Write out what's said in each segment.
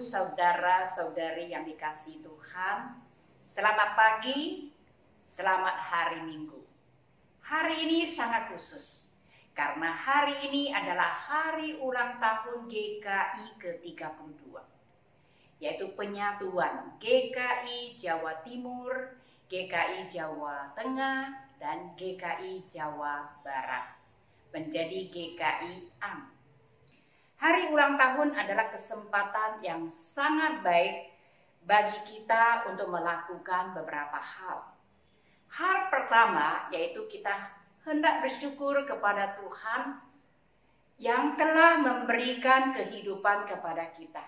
Saudara-saudari yang dikasihi Tuhan, selamat pagi, selamat hari Minggu. Hari ini sangat khusus, karena hari ini adalah hari ulang tahun GKI ke-32, yaitu penyatuan GKI Jawa Timur, GKI Jawa Tengah, dan GKI Jawa Barat menjadi GKI AM. Hari ulang tahun adalah kesempatan yang sangat baik bagi kita untuk melakukan beberapa hal. Hal pertama yaitu kita hendak bersyukur kepada Tuhan yang telah memberikan kehidupan kepada kita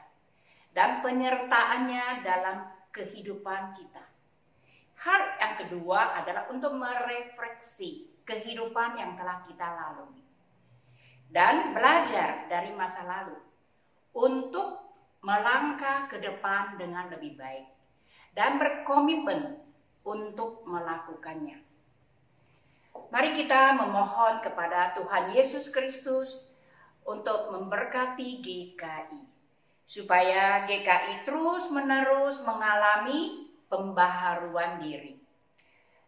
dan penyertaannya dalam kehidupan kita. Hal yang kedua adalah untuk merefleksi kehidupan yang telah kita lalui dan belajar dari masa lalu untuk melangkah ke depan dengan lebih baik dan berkomitmen untuk melakukannya. Mari kita memohon kepada Tuhan Yesus Kristus untuk memberkati GKI, supaya GKI terus-menerus mengalami pembaharuan diri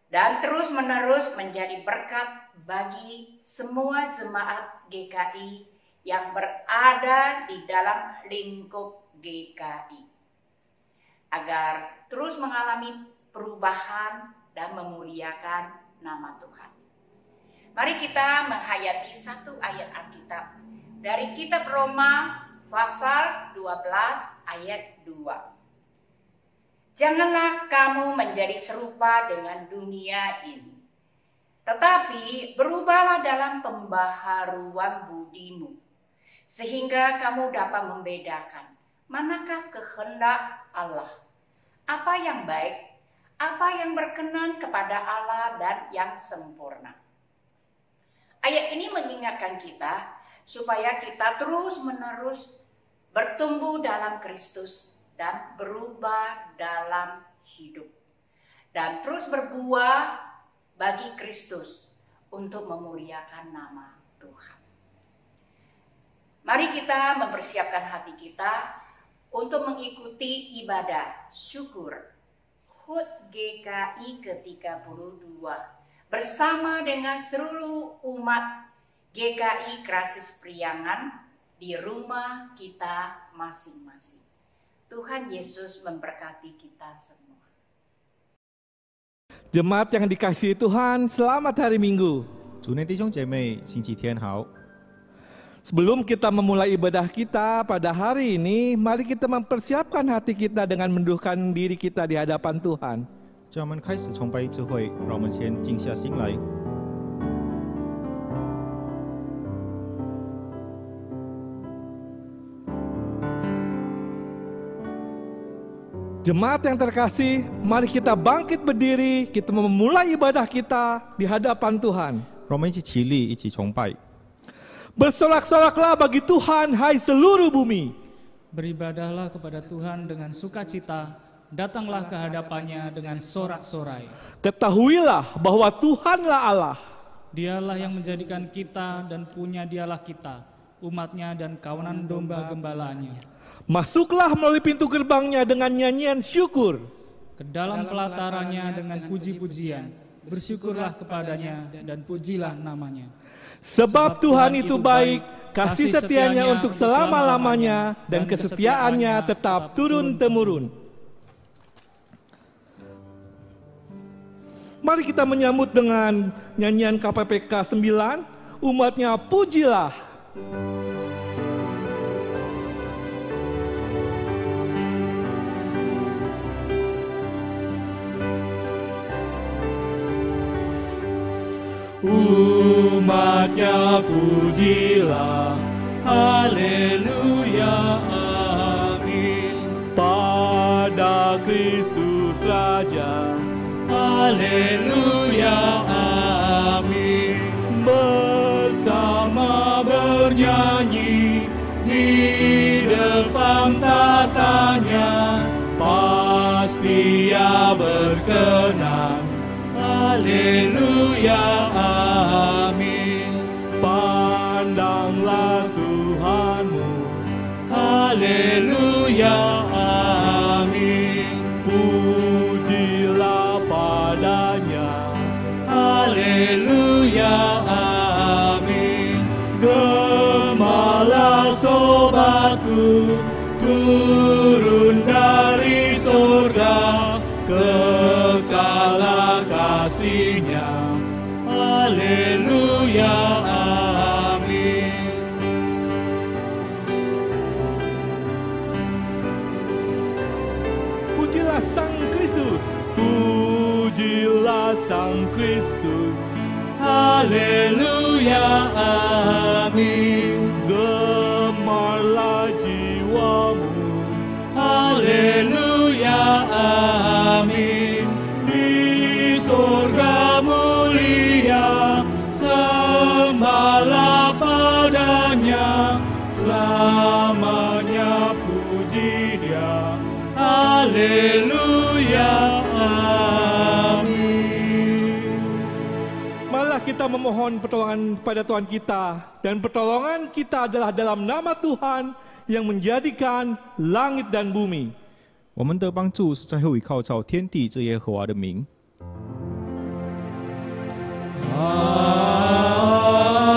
dan terus-menerus menjadi berkat bagi semua jemaat GKI yang berada di dalam lingkup GKI, agar terus mengalami perubahan dan memuliakan nama Tuhan. Mari kita menghayati satu ayat Alkitab dari kitab Roma pasal 12 ayat 2. Janganlah kamu menjadi serupa dengan dunia ini, tetapi berubahlah dalam pembaharuan budimu, sehingga kamu dapat membedakan manakah kehendak Allah, apa yang baik, apa yang berkenan kepada Allah dan yang sempurna. Ayat ini mengingatkan kita supaya kita terus-menerus bertumbuh dalam Kristus dan berubah dalam hidup, dan terus berbuah bagi Kristus untuk memuliakan nama Tuhan. Mari kita mempersiapkan hati kita untuk mengikuti ibadah syukur HUT GKI ke-32 bersama dengan seluruh umat GKI Krasis Priangan di rumah kita masing-masing. Tuhan Yesus memberkati kita semua. Jemaat yang dikasihi Tuhan, selamat hari Minggu. 主内弟兄姐妹，星期天好。 Sebelum kita memulai ibadah kita pada hari ini, mari kita mempersiapkan hati kita dengan menundukkan diri kita di hadapan Tuhan. 在我们开始崇拜之会，让我们先静下心来。 Jemaat yang terkasih, mari kita bangkit berdiri, kita memulai ibadah kita di hadapan Tuhan. 让我们一起起立，一起崇拜。 Bersorak-soraklah bagi Tuhan, hai seluruh bumi. Beribadahlah kepada Tuhan dengan sukacita, datanglah ke hadapannya dengan sorak-sorai. Ketahuilah bahwa Tuhanlah Allah. Dialah yang menjadikan kita dan punya dialah kita, umatnya dan kawanan domba gembalanya. Masuklah melalui pintu gerbangnya dengan nyanyian syukur. Ke dalam pelatarannya dengan puji-pujian, bersyukurlah kepadanya dan pujilah namanya. Sebab Tuhan itu baik, kasih setianya untuk selama-lamanya, dan kesetiaannya tetap turun-temurun. Mari kita menyambut dengan nyanyian KPPK 9, umatnya pujilah. umatnya pujilah, haleluya, amin. Pada Kristus Raja, haleluya, amin. Bersama bernyanyi di depan tatanya, pasti Ia berkenan, haleluya, amin. Pandanglah Tuhanmu, haleluya, amin. Pujilah padanya, haleluya, amin. Gemalah sobatku, turun dari surga, kekalah kasih-Nya, haleluya, amin. Pujilah Sang Kristus, pujilah Sang Kristus, haleluya, amin. Gemarlah jiwamu, haleluya, amin. Di surga mulia, sembahlah padanya, selamanya puji Dia, haleluya, amin. Marilah kita memohon pertolongan pada Tuhan kita, dan pertolongan kita adalah dalam nama Tuhan yang menjadikan langit dan bumi. 我们的帮助是在乎于靠照天地之耶和华的名。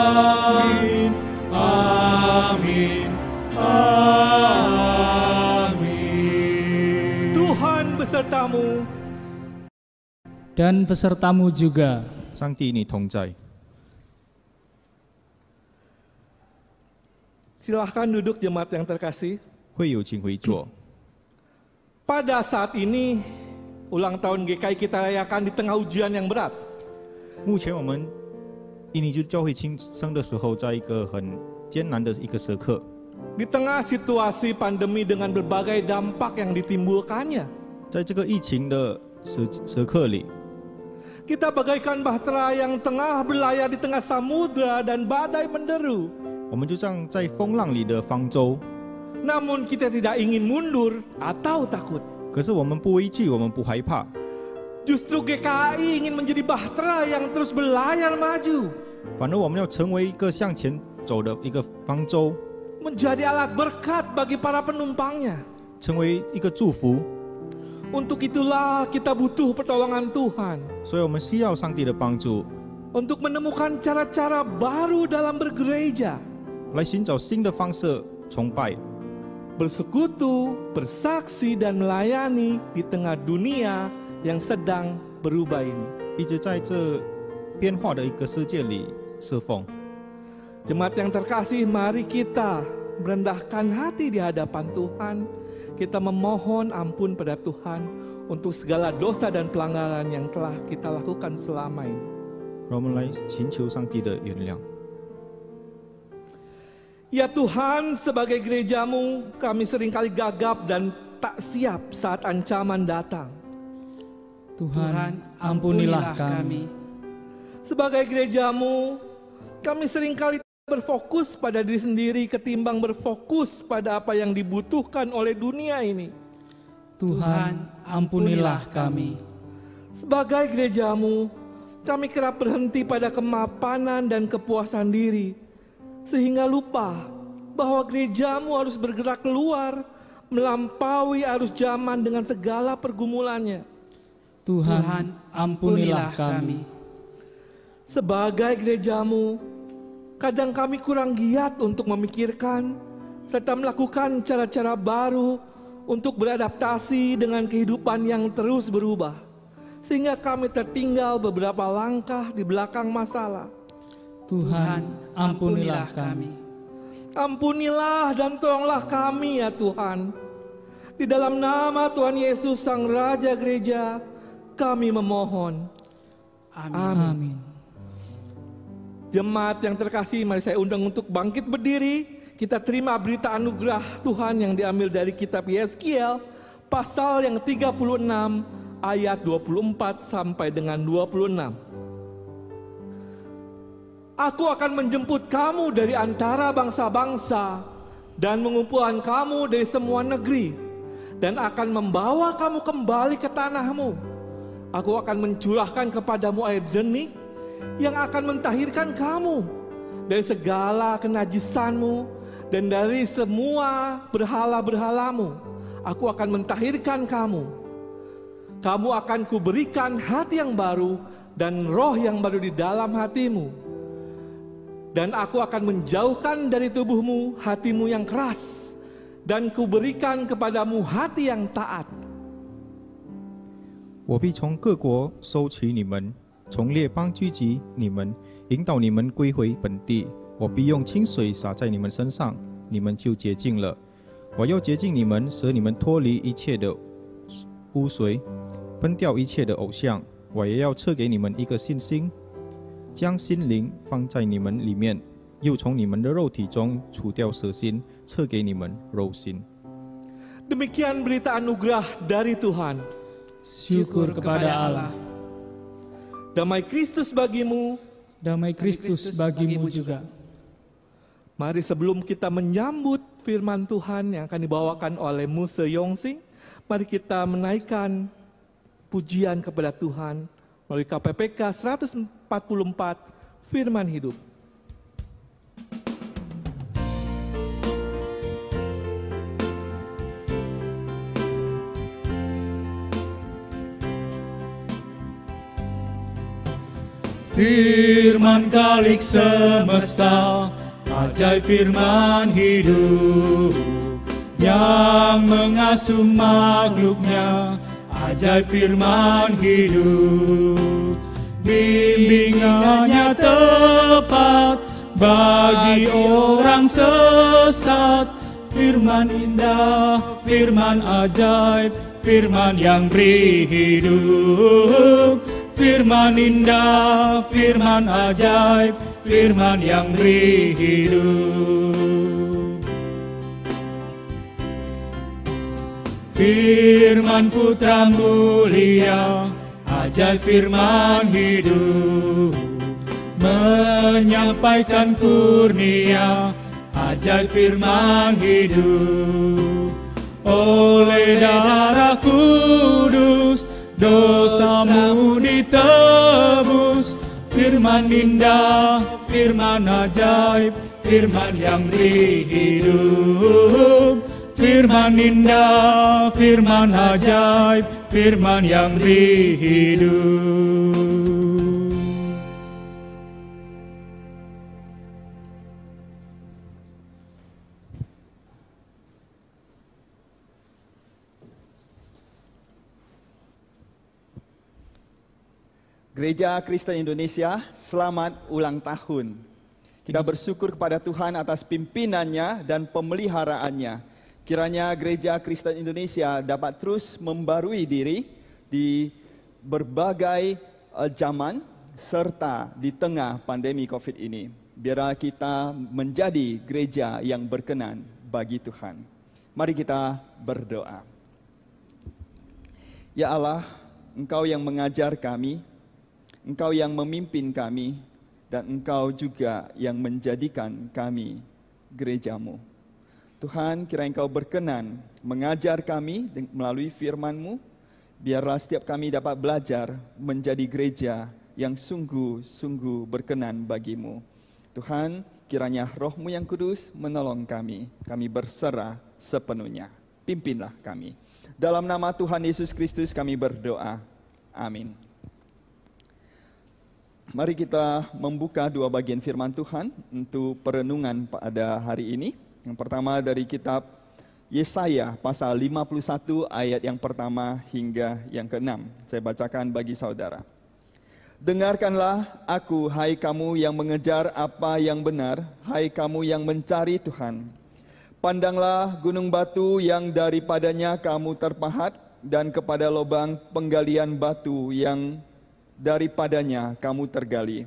Amin, amin, amin. Tuhan besertamu, dan besertamu juga. 上帝与你同在。 silahkan duduk jemaat yang terkasih. 会友请回座。 Pada saat ini, ulang tahun GKI kita rayakan di tengah ujian yang berat. 目前我们印尼基督教会庆生的时候，在一个很艰难的一个时刻， Di tengah situasi pandemi dengan berbagai dampak yang ditimbulkannya. 在这个疫情的时刻里， Kita bagaikan bahtera yang tengah berlayar di tengah samudra dan badai menderu. 我们就像在风浪里的方舟。 Namun kita tidak ingin mundur atau takut. 可是我们不畏惧，我们不害怕。 Justru GKI ingin menjadi bahtera yang terus berlayar maju. 反而我们要成为一个向前走的一个方舟， Menjadi alat berkat bagi para penumpangnya. 成为一个祝福。 Untuk itulah kita butuh pertolongan Tuhan. 所以我们需要上帝的帮助， Untuk menemukan cara-cara baru dalam bergereja. 来寻找新的方式崇拜。 Bersekutu, bersaksi dan melayani di tengah dunia yang sedang berubah ini. 一直在这变化的一个世界里侍奉。 Jemaat yang terkasih, mari kita merendahkan hati di hadapan Tuhan. Kita memohon ampun pada Tuhan untuk segala dosa dan pelanggaran yang telah kita lakukan selama ini. 让我们来寻求上帝的原谅。 Ya Tuhan, sebagai gerejamu, kami seringkali gagap dan tak siap saat ancaman datang. Tuhan, ampunilah kami. Sebagai gerejamu, kami seringkali berfokus pada diri sendiri ketimbang berfokus pada apa yang dibutuhkan oleh dunia ini. Tuhan, ampunilah kami. Sebagai gerejamu, kami kerap berhenti pada kemapanan dan kepuasan diri, sehingga lupa bahwa gerejamu harus bergerak keluar, melampaui arus zaman dengan segala pergumulannya. Tuhan, ampunilah kami. Sebagai gerejamu, kadang kami kurang giat untuk memikirkan serta melakukan cara-cara baru untuk beradaptasi dengan kehidupan yang terus berubah, sehingga kami tertinggal beberapa langkah di belakang masalah. Tuhan, ampunilah kami. Ampunilah dan tolonglah kami ya Tuhan. Di dalam nama Tuhan Yesus Sang Raja Gereja, kami memohon. Amin. Jemaat yang terkasih, mari saya undang untuk bangkit berdiri. Kita terima berita anugerah Tuhan yang diambil dari kitab Yeskiel, pasal yang 36, ayat 24 sampai dengan 26. Aku akan menjemput kamu dari antara bangsa-bangsa dan mengumpulkan kamu dari semua negeri, dan akan membawa kamu kembali ke tanahmu. Aku akan mencurahkan kepadamu air jernih yang akan mentahirkan kamu dari segala kenajisanmu dan dari semua berhala-berhalamu. Aku akan mentahirkan kamu. Kamu akan kuberikan hati yang baru dan roh yang baru di dalam hatimu. Dan aku akan menjauhkan dari tubuhmu hatimu yang keras, dan kuberikan kepadamu hati yang taat. 我必从各国收取你们，从列邦聚集你们，引导你们归回本地。我必用清水洒在你们身上，你们就洁净了。我要洁净你们，使你们脱离一切的污秽，分掉一切的偶像。我也要赐给你们一个信心，将心灵放在你们里面，又从你们的肉体中除掉蛇心，赐给你们肉心。 Demikian berita anugerah dari Tuhan. Syukur kepada Allah. Damai Kristus bagimu. Damai Kristus bagimu juga. Mari sebelum kita menyambut firman Tuhan yang akan dibawakan oleh Muse Yongsing, mari kita menaikkan pujian kepada Tuhan melalui KPPK 144 Firman Hidup. Firman Khalik semesta, ajaib firman hidup yang mengasuh makhluknya, ajaib firman hidup. Bimbingannya tepat bagi orang sesat. Firman indah, firman ajaib, firman yang beri hidup. Firman indah, firman ajaib, firman yang beri hidup. Firman putra mulia, ajaib firman hidup, menyampaikan kurnia, ajaib firman hidup. Oleh darah kudus dosamu ditebus. Firman indah, firman ajaib, firman yang beri hidup. Firman indah, firman ajaib, firman yang beri hidup. Gereja Kristen Indonesia, selamat ulang tahun. Kita bersyukur kepada Tuhan atas pimpinannya dan pemeliharaannya. Kiranya Gereja Kristen Indonesia dapat terus membarui diri di berbagai zaman serta di tengah pandemi COVID ini. Biarlah kita menjadi gereja yang berkenan bagi Tuhan. Mari kita berdoa. Ya Allah, Engkau yang mengajar kami, Engkau yang memimpin kami, dan Engkau juga yang menjadikan kami gereja-Mu. Tuhan, kiranya Engkau berkenan mengajar kami melalui firman-Mu, biarlah setiap kami dapat belajar menjadi gereja yang sungguh-sungguh berkenan bagi-Mu. Tuhan, kiranya Roh-Mu yang kudus menolong kami berserah sepenuhnya. Pimpinlah kami. Dalam nama Tuhan Yesus Kristus kami berdoa. Amin. Mari kita membuka dua bagian firman Tuhan untuk perenungan pada hari ini. Yang pertama dari kitab Yesaya pasal 51 ayat yang pertama hingga yang ke-6. Saya bacakan bagi saudara. Dengarkanlah aku, hai kamu yang mengejar apa yang benar, hai kamu yang mencari Tuhan. Pandanglah gunung batu yang daripadanya kamu terpahat, dan kepada lubang penggalian batu yang daripadanya kamu tergali.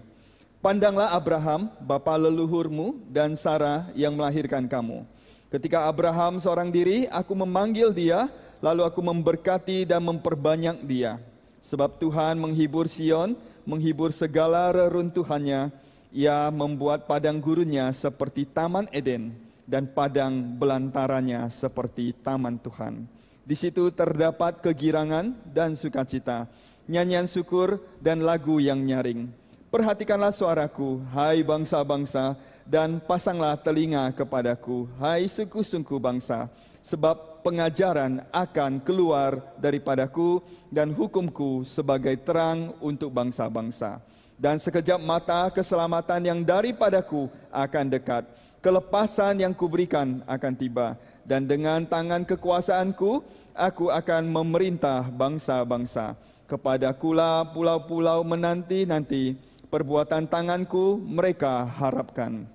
Pandanglah Abraham, bapa leluhurmu, dan Sarah yang melahirkan kamu. Ketika Abraham seorang diri, aku memanggil dia, lalu aku memberkati dan memperbanyak dia. Sebab Tuhan menghibur Sion, menghibur segala reruntuhannya. Ia membuat padang gurunnya seperti Taman Eden, dan padang belantaranya seperti Taman Tuhan. Di situ terdapat kegirangan dan sukacita, nyanyian syukur dan lagu yang nyaring. Perhatikanlah suaraku, hai bangsa-bangsa, dan pasanglah telinga kepadaku, hai suku-suku bangsa. Sebab pengajaran akan keluar daripadaku, dan hukumku sebagai terang untuk bangsa-bangsa. Dan sekejap mata keselamatan yang daripadaku akan dekat. Kelepasan yang kuberikan akan tiba. Dan dengan tangan kekuasaanku, aku akan memerintah bangsa-bangsa. Kepadakulah pulau-pulau menanti-nanti. Perbuatan tanganku mereka harapkan.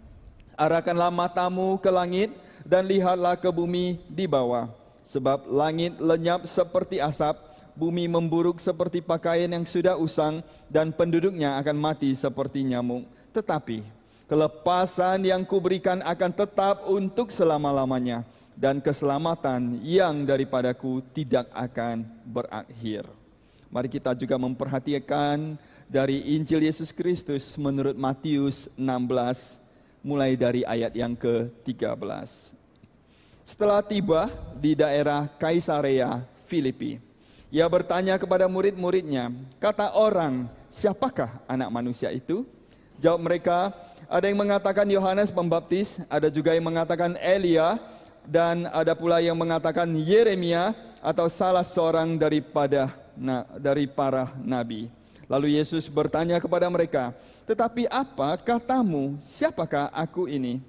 Arahkanlah matamu ke langit dan lihatlah ke bumi di bawah. Sebab langit lenyap seperti asap, bumi memburuk seperti pakaian yang sudah usang, dan penduduknya akan mati seperti nyamuk. Tetapi kelepasan yang kuberikan akan tetap untuk selama-lamanya, dan keselamatan yang daripadaku tidak akan berakhir. Mari kita juga memperhatikan dari Injil Yesus Kristus menurut Matius 16, mulai dari ayat yang ke-13. Setelah tiba di daerah Kaisarea Filipi, ia bertanya kepada murid-muridnya, kata orang, siapakah anak manusia itu? Jawab mereka, ada yang mengatakan Yohanes Pembaptis, ada juga yang mengatakan Elia, dan ada pula yang mengatakan Yeremia atau salah seorang dari para nabi. Lalu Yesus bertanya kepada mereka, tetapi apa katamu, siapakah aku ini?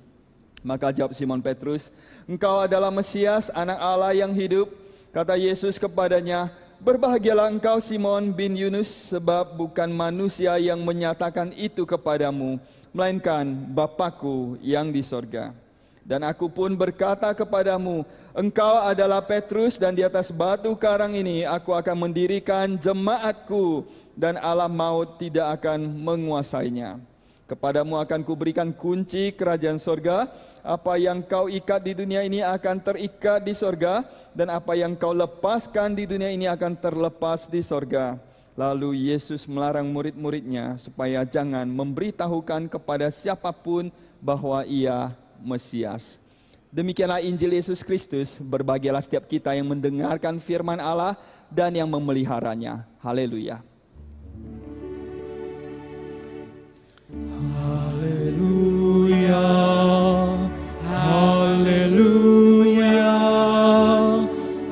Maka jawab Simon Petrus, engkau adalah Mesias, anak Allah yang hidup. Kata Yesus kepadanya, berbahagialah engkau Simon bin Yunus, sebab bukan manusia yang menyatakan itu kepadamu, melainkan Bapa-Ku yang di sorga. Dan aku pun berkata kepadamu, engkau adalah Petrus, dan di atas batu karang ini aku akan mendirikan jemaatku, dan alam maut tidak akan menguasainya. Kepadamu akan kuberikan kunci kerajaan sorga. Apa yang kau ikat di dunia ini akan terikat di sorga, dan apa yang kau lepaskan di dunia ini akan terlepas di sorga. Lalu Yesus melarang murid-muridnya supaya jangan memberitahukan kepada siapapun bahwa ia Mesias. Demikianlah Injil Yesus Kristus. Berbahagialah setiap kita yang mendengarkan firman Allah dan yang memeliharanya. Haleluya. Haleluya, haleluya,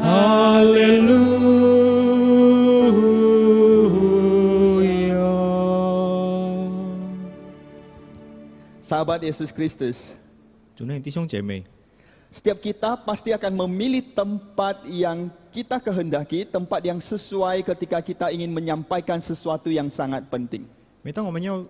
haleluya. Sahabat Yesus Kristus, 主内弟兄姐妹， setiap kita pasti akan memilih tempat yang kita kehendaki, tempat yang sesuai ketika kita ingin menyampaikan sesuatu yang sangat penting. 每当我们要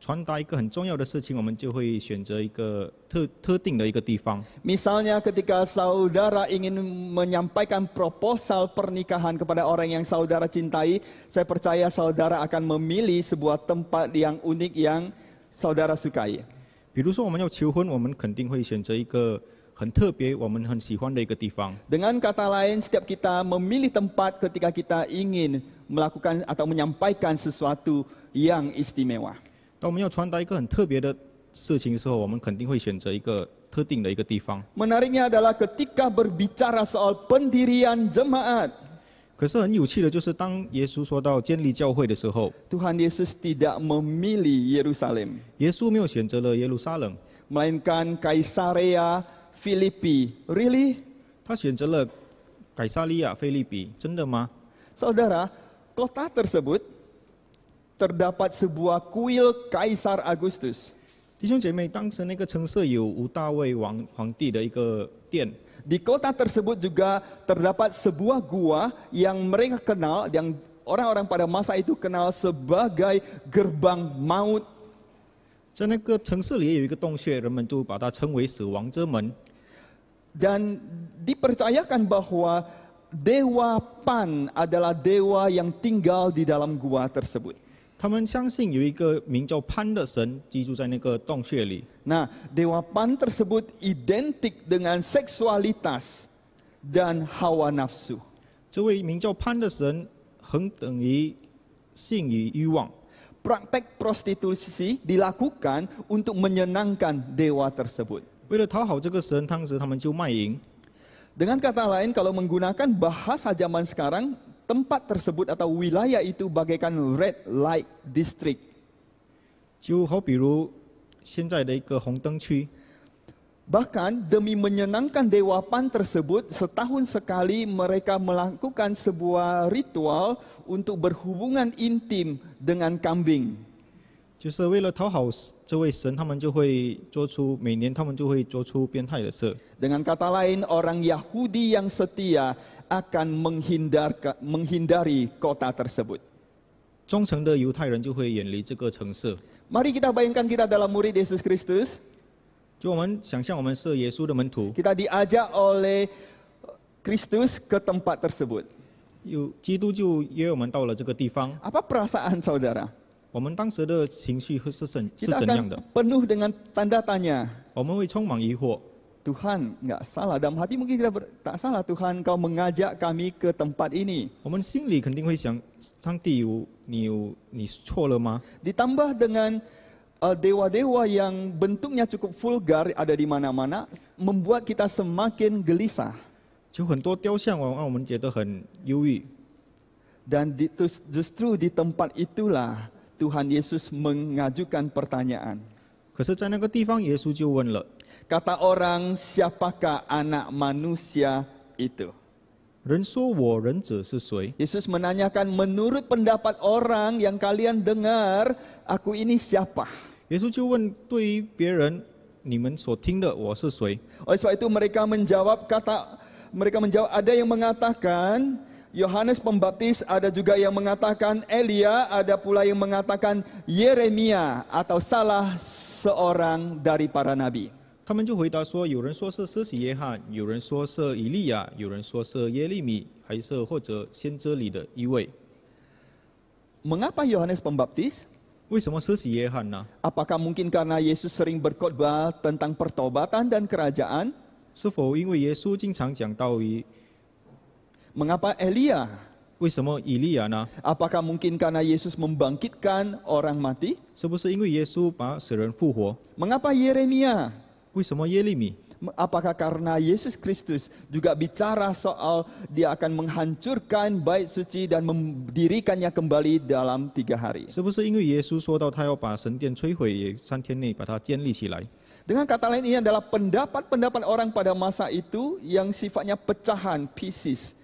传达一个很重要的事情，我们就会选择一个特定的一个地方。 Misalnya ketika saudara ingin menyampaikan proposal pernikahan kepada orang yang saudara cintai, saya percaya saudara akan memilih sebuah tempat yang unik yang saudara sukai. 比如说我们要求婚，我们肯定会选择一个很特别、我们很喜欢的一个地方。 Dengan kata lain, setiap kita memilih tempat ketika kita ingin melakukan atau menyampaikan sesuatu yang istimewa. 当我们要传达一个很特别的事情的时候，我们肯定会选择一个特定的一个地方。 Menariknya adalah ketika berbicara soal pendirian jemaat, 可是很有趣的就是，当耶稣说到建立教会的时候， Tuhan Yesus tidak memilih Yerusalem, 耶稣没有选择了耶路撒冷， melainkan Kaisarea Filipi. Really? 他选择了改撒利亚、腓立比。真的吗？ Saudara, kota tersebut terdapat sebuah kuil Kaisar Agustus. 弟兄姐妹，当时那个城市有吴大卫皇帝的一个殿。 Di kota tersebut juga terdapat sebuah gua yang mereka kenal, yang orang-orang pada masa itu kenal sebagai gerbang maut. 在那个城市里也有一个洞穴，人们就把它称为死亡之门。 Dan dipercayakan bahwa Dewa Pan adalah dewa yang tinggal di dalam gua tersebut. 他们相信有一个名叫潘的神居住在那个洞穴里。 Nah, Dewa Pan tersebut identik dengan seksualitas dan hawa nafsu. 这位名叫潘的神恒等于性与欲望。 Praktek prostitusi dilakukan untuk menyenangkan dewa tersebut. 为了讨好这个神，当时他们就卖淫。 Dengan kata lain, kalau menggunakan bahasa zaman sekarang, tempat tersebut atau wilayah itu bagaikan red light district. 就好比如现在的一个红灯区。 Bahkan demi menyenangkan dewa Pan tersebut, setahun sekali mereka melakukan sebuah ritual untuk berhubungan intim dengan kambing. 就是为了讨好这位神，他们就会做出每年他们就会做出变态的事。 Dengan kata lain, orang Yahudi yang setia akan menghindari kota tersebut. 忠诚的犹太人就会远离这个城市。 Mari kita bayangkan kita adalah murid Yesus Kristus. 就我们想象我们是耶稣的门徒， Kita diajak oleh Kristus ke tempat tersebut. 有基督就约我们到了这个地方。 Apa perasaan saudara? 我们当时的情绪是怎 Kita 样的？ akan penuh dengan tanda tanya. 我们会充满疑惑。 Tuhan, nggak salah. Dalam hati mungkin kita tak salah. Tuhan, Kau mengajak kami ke tempat ini. 我们心里肯定会想，上帝你错了吗？ Ditambah dengan dewa-dewa yang bentuknya cukup vulgar ada di mana-mana, membuat kita semakin gelisah. 就很多雕像让我们觉得很忧郁。 Dan justru di tempat itulah Tuhan Yesus mengajukan pertanyaan. 可是，在那个地方，耶稣就问了： Kata orang, siapakah anak manusia itu? 人说我人者是谁？ Yesus menanyakan, menurut pendapat orang yang kalian dengar, aku ini siapa? 耶稣就问对于别人，你们所听的我是谁？ Oleh sebab itu mereka menjawab, ada yang mengatakan Yohanes Pembaptis, ada juga yang mengatakan Elia, ada pula yang mengatakan Yeremia atau salah seorang dari para nabi. 他们就回答说：有人说是施洗约翰，有人说是以利亚，有人说是耶利米，还是或者先知里的一位。 Mengapa Yohanes Pembaptis? 为什么施洗约翰呢？ Apakah mungkin karena Yesus sering berkhotbah tentang pertobatan dan kerajaan? 是否因为耶稣经常讲到于 Mengapa Elia? 为什么以利亚呢？ Apakah mungkin karena Yesus membangkitkan orang mati? 是不是因为耶稣把死人复活？ Mengapa Yeremia? 为什么耶利米？ Apakah karena Yesus Kristus juga bicara soal dia akan menghancurkan bait suci dan mendirikannya kembali dalam 3 hari? 是不是因为耶稣说到他要把神殿摧毁，也3天内把它建立起来？ Dengan kata lain, ini adalah pendapat-pendapat orang pada masa itu yang sifatnya pecahan, pieces,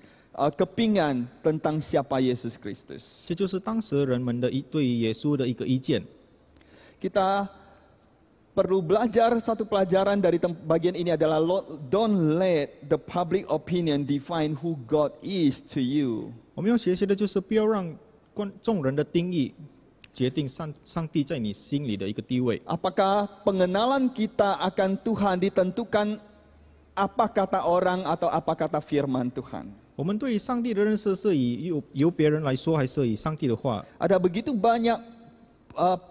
kepingan tentang siapa Yesus Kristus. 这就是当时人们的对耶稣的一个意见。 Kita perlu belajar satu pelajaran dari bagian ini adalah don't let the public opinion define who God is to you. 我们要学习的就是不要让众人的定义决定上帝在你心里的一个地位。 Apakah pengenalan kita akan Tuhan ditentukan apa kata orang atau apa kata firman Tuhan? 我们对于上帝的认识是由别人来说，还是以上帝的话？ Ada begitu banyak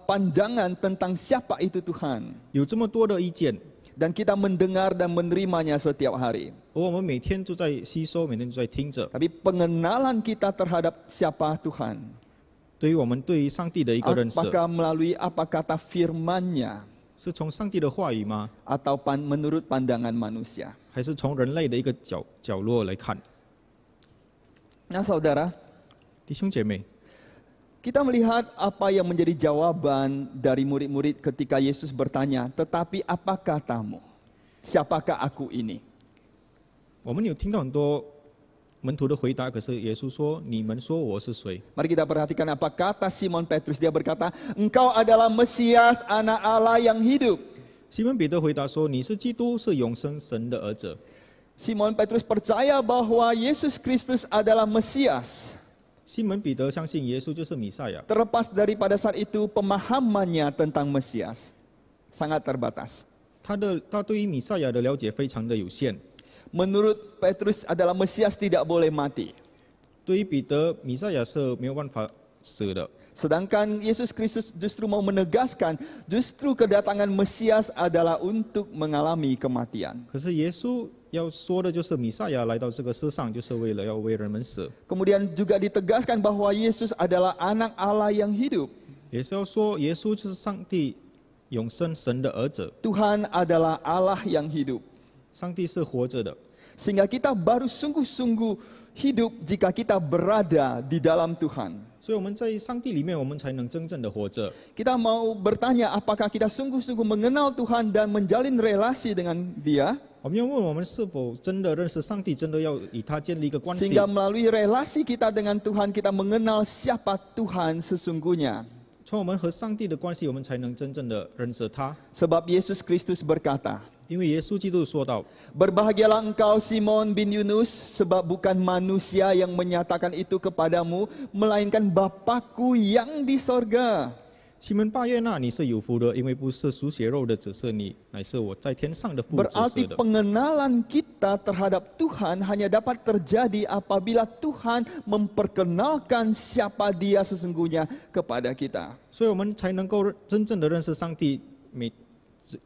pandangan tentang siapa itu Tuhan. 有这么多的意见， Dan kita mendengar dan menerimanya setiap hari. 而我们每天都在吸收，每天都在听着。 Tapi pengenalan kita terhadap siapa Tuhan, 对于我们对于上帝的一个认识， apakah melalui apa kata firman-Nya 是从上帝的话语吗？ atau menurut pandangan manusia? 还是从人类的一个角落来看？ Nah saudara, 弟兄姐妹， kita melihat apa yang menjadi jawaban dari murid-murid ketika Yesus bertanya, tetapi apa katamu? Siapakah aku ini? 我们有听到很多门徒的回答，可是耶稣说：“你们说我是谁？” Mari kita perhatikan apa kata Simon Petrus. Dia berkata, engkau adalah Mesias, anak Allah yang hidup. 西门彼得回答说：“你是基督，是永生神的儿子。” Simon Petrus percaya bahwa Yesus Kristus adalah Mesias. 西门彼得相信耶稣就是弥赛亚， Terlepas daripada saat itu pemahamannya tentang Mesias sangat terbatas. 他对于弥赛亚的了解非常的有限。 Menurut Petrus adalah Mesias tidak boleh mati. 对于彼得，弥赛亚是没有办法死的。Sedangkan Yesus Kristus justru mau menegaskan, justru kedatangan Mesias adalah untuk mengalami kematian. 可是耶稣要说的就是弥赛亚来到这个世上，就是为了要为人们死。 Kemudian juga ditegaskan bahwa Yesus adalah anak Allah yang hidup. 也是要说耶稣就是上帝永生神的儿子， Tuhan adalah Allah yang hidup. 上帝是活着的。 Sehingga kita baru sungguh-sungguh hidup jika kita berada di dalam Tuhan. 所以我们在上帝里面，我们才能真正的活着。 Kita mau bertanya apakah kita sungguh-sungguh mengenal Tuhan dan menjalin relasi dengan Dia, 我们要问我们是否真的认识上帝，真的要与他建立一个关系。 sehingga melalui relasi kita dengan Tuhan kita mengenal siapa Tuhan sesungguhnya. 从我们和上帝的关系，我们才能真正的认识他。 Sebab Yesus Kristus berkata, 因为耶稣基督说到， Berbahagialah engkau Simon bin Yunus, sebab bukan manusia yang menyatakan itu kepadamu, melainkan Bapa-Ku yang di sorga. 西门巴约纳，你是有福的，因为不是属血肉的指示你，乃是我在天上的父指 Berarti 示的。 pengenalan kita terhadap Tuhan hanya dapat terjadi apabila Tuhan memperkenalkan siapa Dia sesungguhnya kepada kita. 所以我们才能够真正的认识上帝，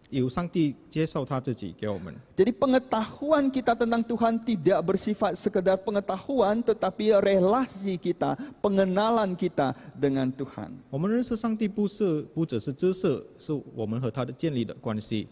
由上帝介绍他自己给我们。 Jadi pengetahuan kita tentang Tuhan tidak bersifat sekedar pengetahuan, tetapi relasi kita, pengenalan kita dengan Tuhan. 我们认识上帝不只是知识，是我们和他的建立的关系。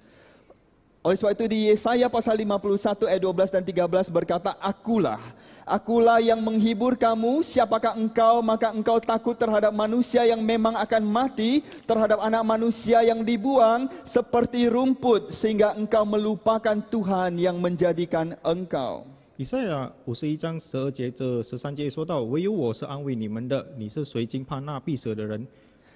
Oleh sebab itu di Yesaya pasal 51 ayat 12 dan 13 berkata, Akulah yang menghibur kamu, siapakah engkau, maka engkau takut terhadap manusia yang memang akan mati, terhadap anak manusia yang dibuang seperti rumput, sehingga engkau melupakan Tuhan yang menjadikan engkau. 以赛亚51章12节这13节说到：“唯有我是安慰你们的，你是谁惊怕那必死的人？”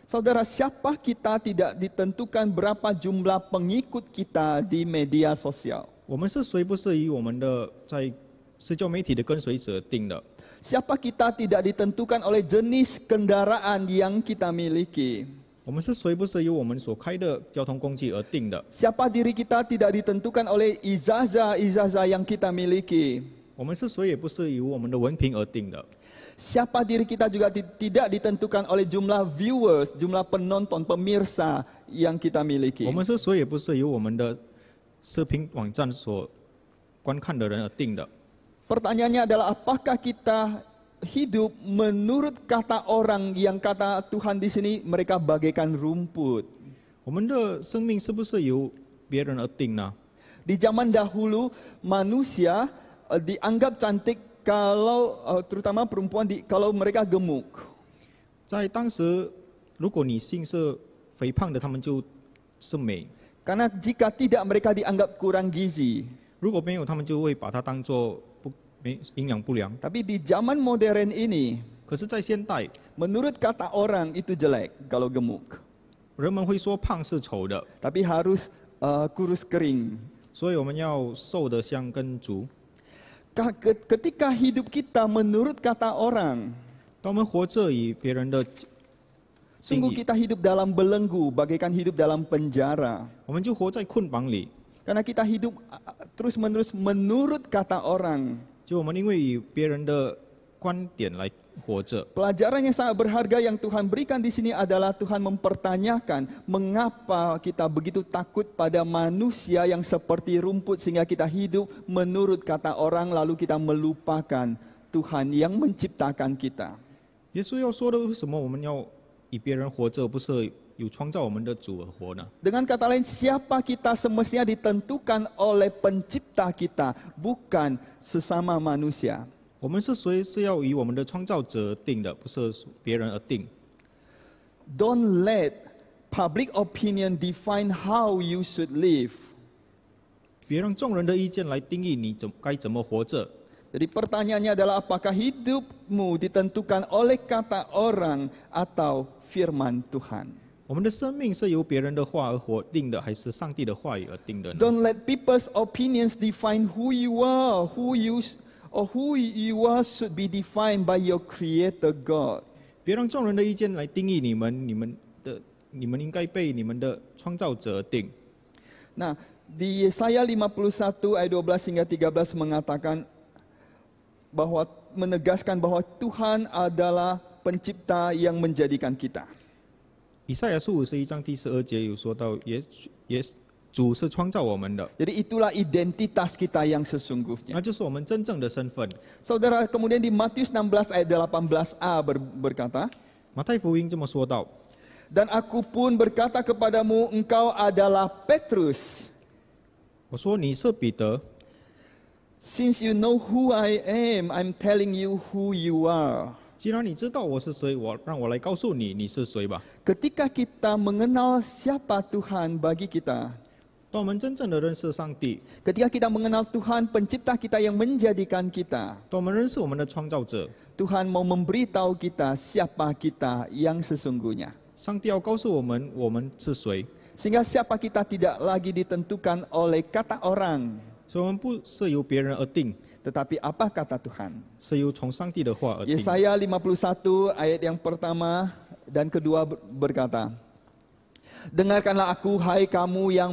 Saudara, siapa kita tidak ditentukan berapa jumlah pengikut kita di media sosial. 我们是谁不是以我们的在社交媒体的跟随者定的。 Siapa kita tidak ditentukan oleh jenis kendaraan yang kita miliki. 我们是谁不是由我们所开的交通工具而定的。 Siapa diri kita tidak ditentukan oleh ijazah-ijazah yang kita miliki. 我们是谁也不是由我们的文凭而定的。 Siapa diri kita juga tidak ditentukan oleh jumlah viewers, jumlah penonton, pemirsa yang kita miliki. 我们是谁也不是由我们的视频网站所观看的人而定的。 Pertanyaannya adalah apakah kita hidup menurut kata orang yang kata Tuhan di sini mereka bagaikan rumput. 我们的生命是不是由别人而定呢？ Di zaman dahulu manusia dianggap cantik kalau terutama perempuan kalau mereka gemuk. 在当时，如果女性是肥胖的，她们就是美； Karena jika tidak mereka dianggap kurang gizi. 如果没有，她们就会把它当作营养不良。 Tapi di zaman modern ini, 可是，在现代， menurut kata orang itu jelek kalau gemuk. 人们会说胖是丑的， Tapi harus kurus kering. 所以我们要瘦得像根竹。 Ketika hidup kita menurut kata orang, 当我们活着以别人的 sungguh kita hidup dalam belenggu, bagaikan hidup dalam penjara. 我们就活在捆绑里。 Karena kita hidup terus-menerus menurut kata orang. 就我们因为以别人的观点来活着。 Pelajaran yang sangat berharga yang Tuhan berikan di sini adalah Tuhan mempertanyakan mengapa kita begitu takut pada manusia yang seperti rumput sehingga kita hidup menurut kata orang lalu kita melupakan Tuhan yang menciptakan kita. 耶稣要说的为什么我们要以别人活着，不是有创造我们的主而活呢？ Dengan kata lain, siapa kita semestinya ditentukan oleh pencipta kita, bukan sesama manusia. 我们是谁是要以我们的创造者定的，不是别人而定。 Don't let public opinion define how you should live. 别让众人的意见来定义你该怎么活着。 Jadi pertanyaannya adalah apakah hidupmu ditentukan oleh kata orang atau firman Tuhan? 我们的生命是由别人的话而活定的，还是上帝的话语而定的呢？ Don't let people's opinions define who you are. Who you are should be defined by your Creator God. 别让众人的意见来定义你们，你们应该被你们的创造者而定。 Nah, di Yesaya 51 ayat 12 hingga 13 mengatakan bahwa menegaskan bahwa Tuhan adalah pencipta yang menjadikan kita. 以赛亚书51章第12节有说到，主是创造我们的， Jadi itulah identitas kita yang sesungguhnya. 那就是我们真正的身份。 Saudara, kemudian di Matius 16 ayat 18a berkata, 马太福音这么说道： Dan aku pun berkata kepadamu, engkau adalah Petrus. 我说你是彼得， Since you know who I am, I'm telling you who you are. 既然你知道我是谁，让我来告诉你你是谁吧。 Ketika kita mengenal siapa Tuhan bagi kita, 当我们真正的认识上帝， ketika kita mengenal Tuhan pencipta kita yang menjadikan kita, 当我们认识我们的创造者， Tuhan mau memberitahu kita siapa kita yang sesungguhnya. 上帝要告诉我们我们是谁， Sehingga siapa kita tidak lagi ditentukan oleh kata orang, 所以我们不是由别人而定， tetapi apa kata Tuhan. 是由从上帝的话而定。 Yesaya 51 ayat yang pertama dan kedua berkata, Dengarkanlah aku, hai kamu yang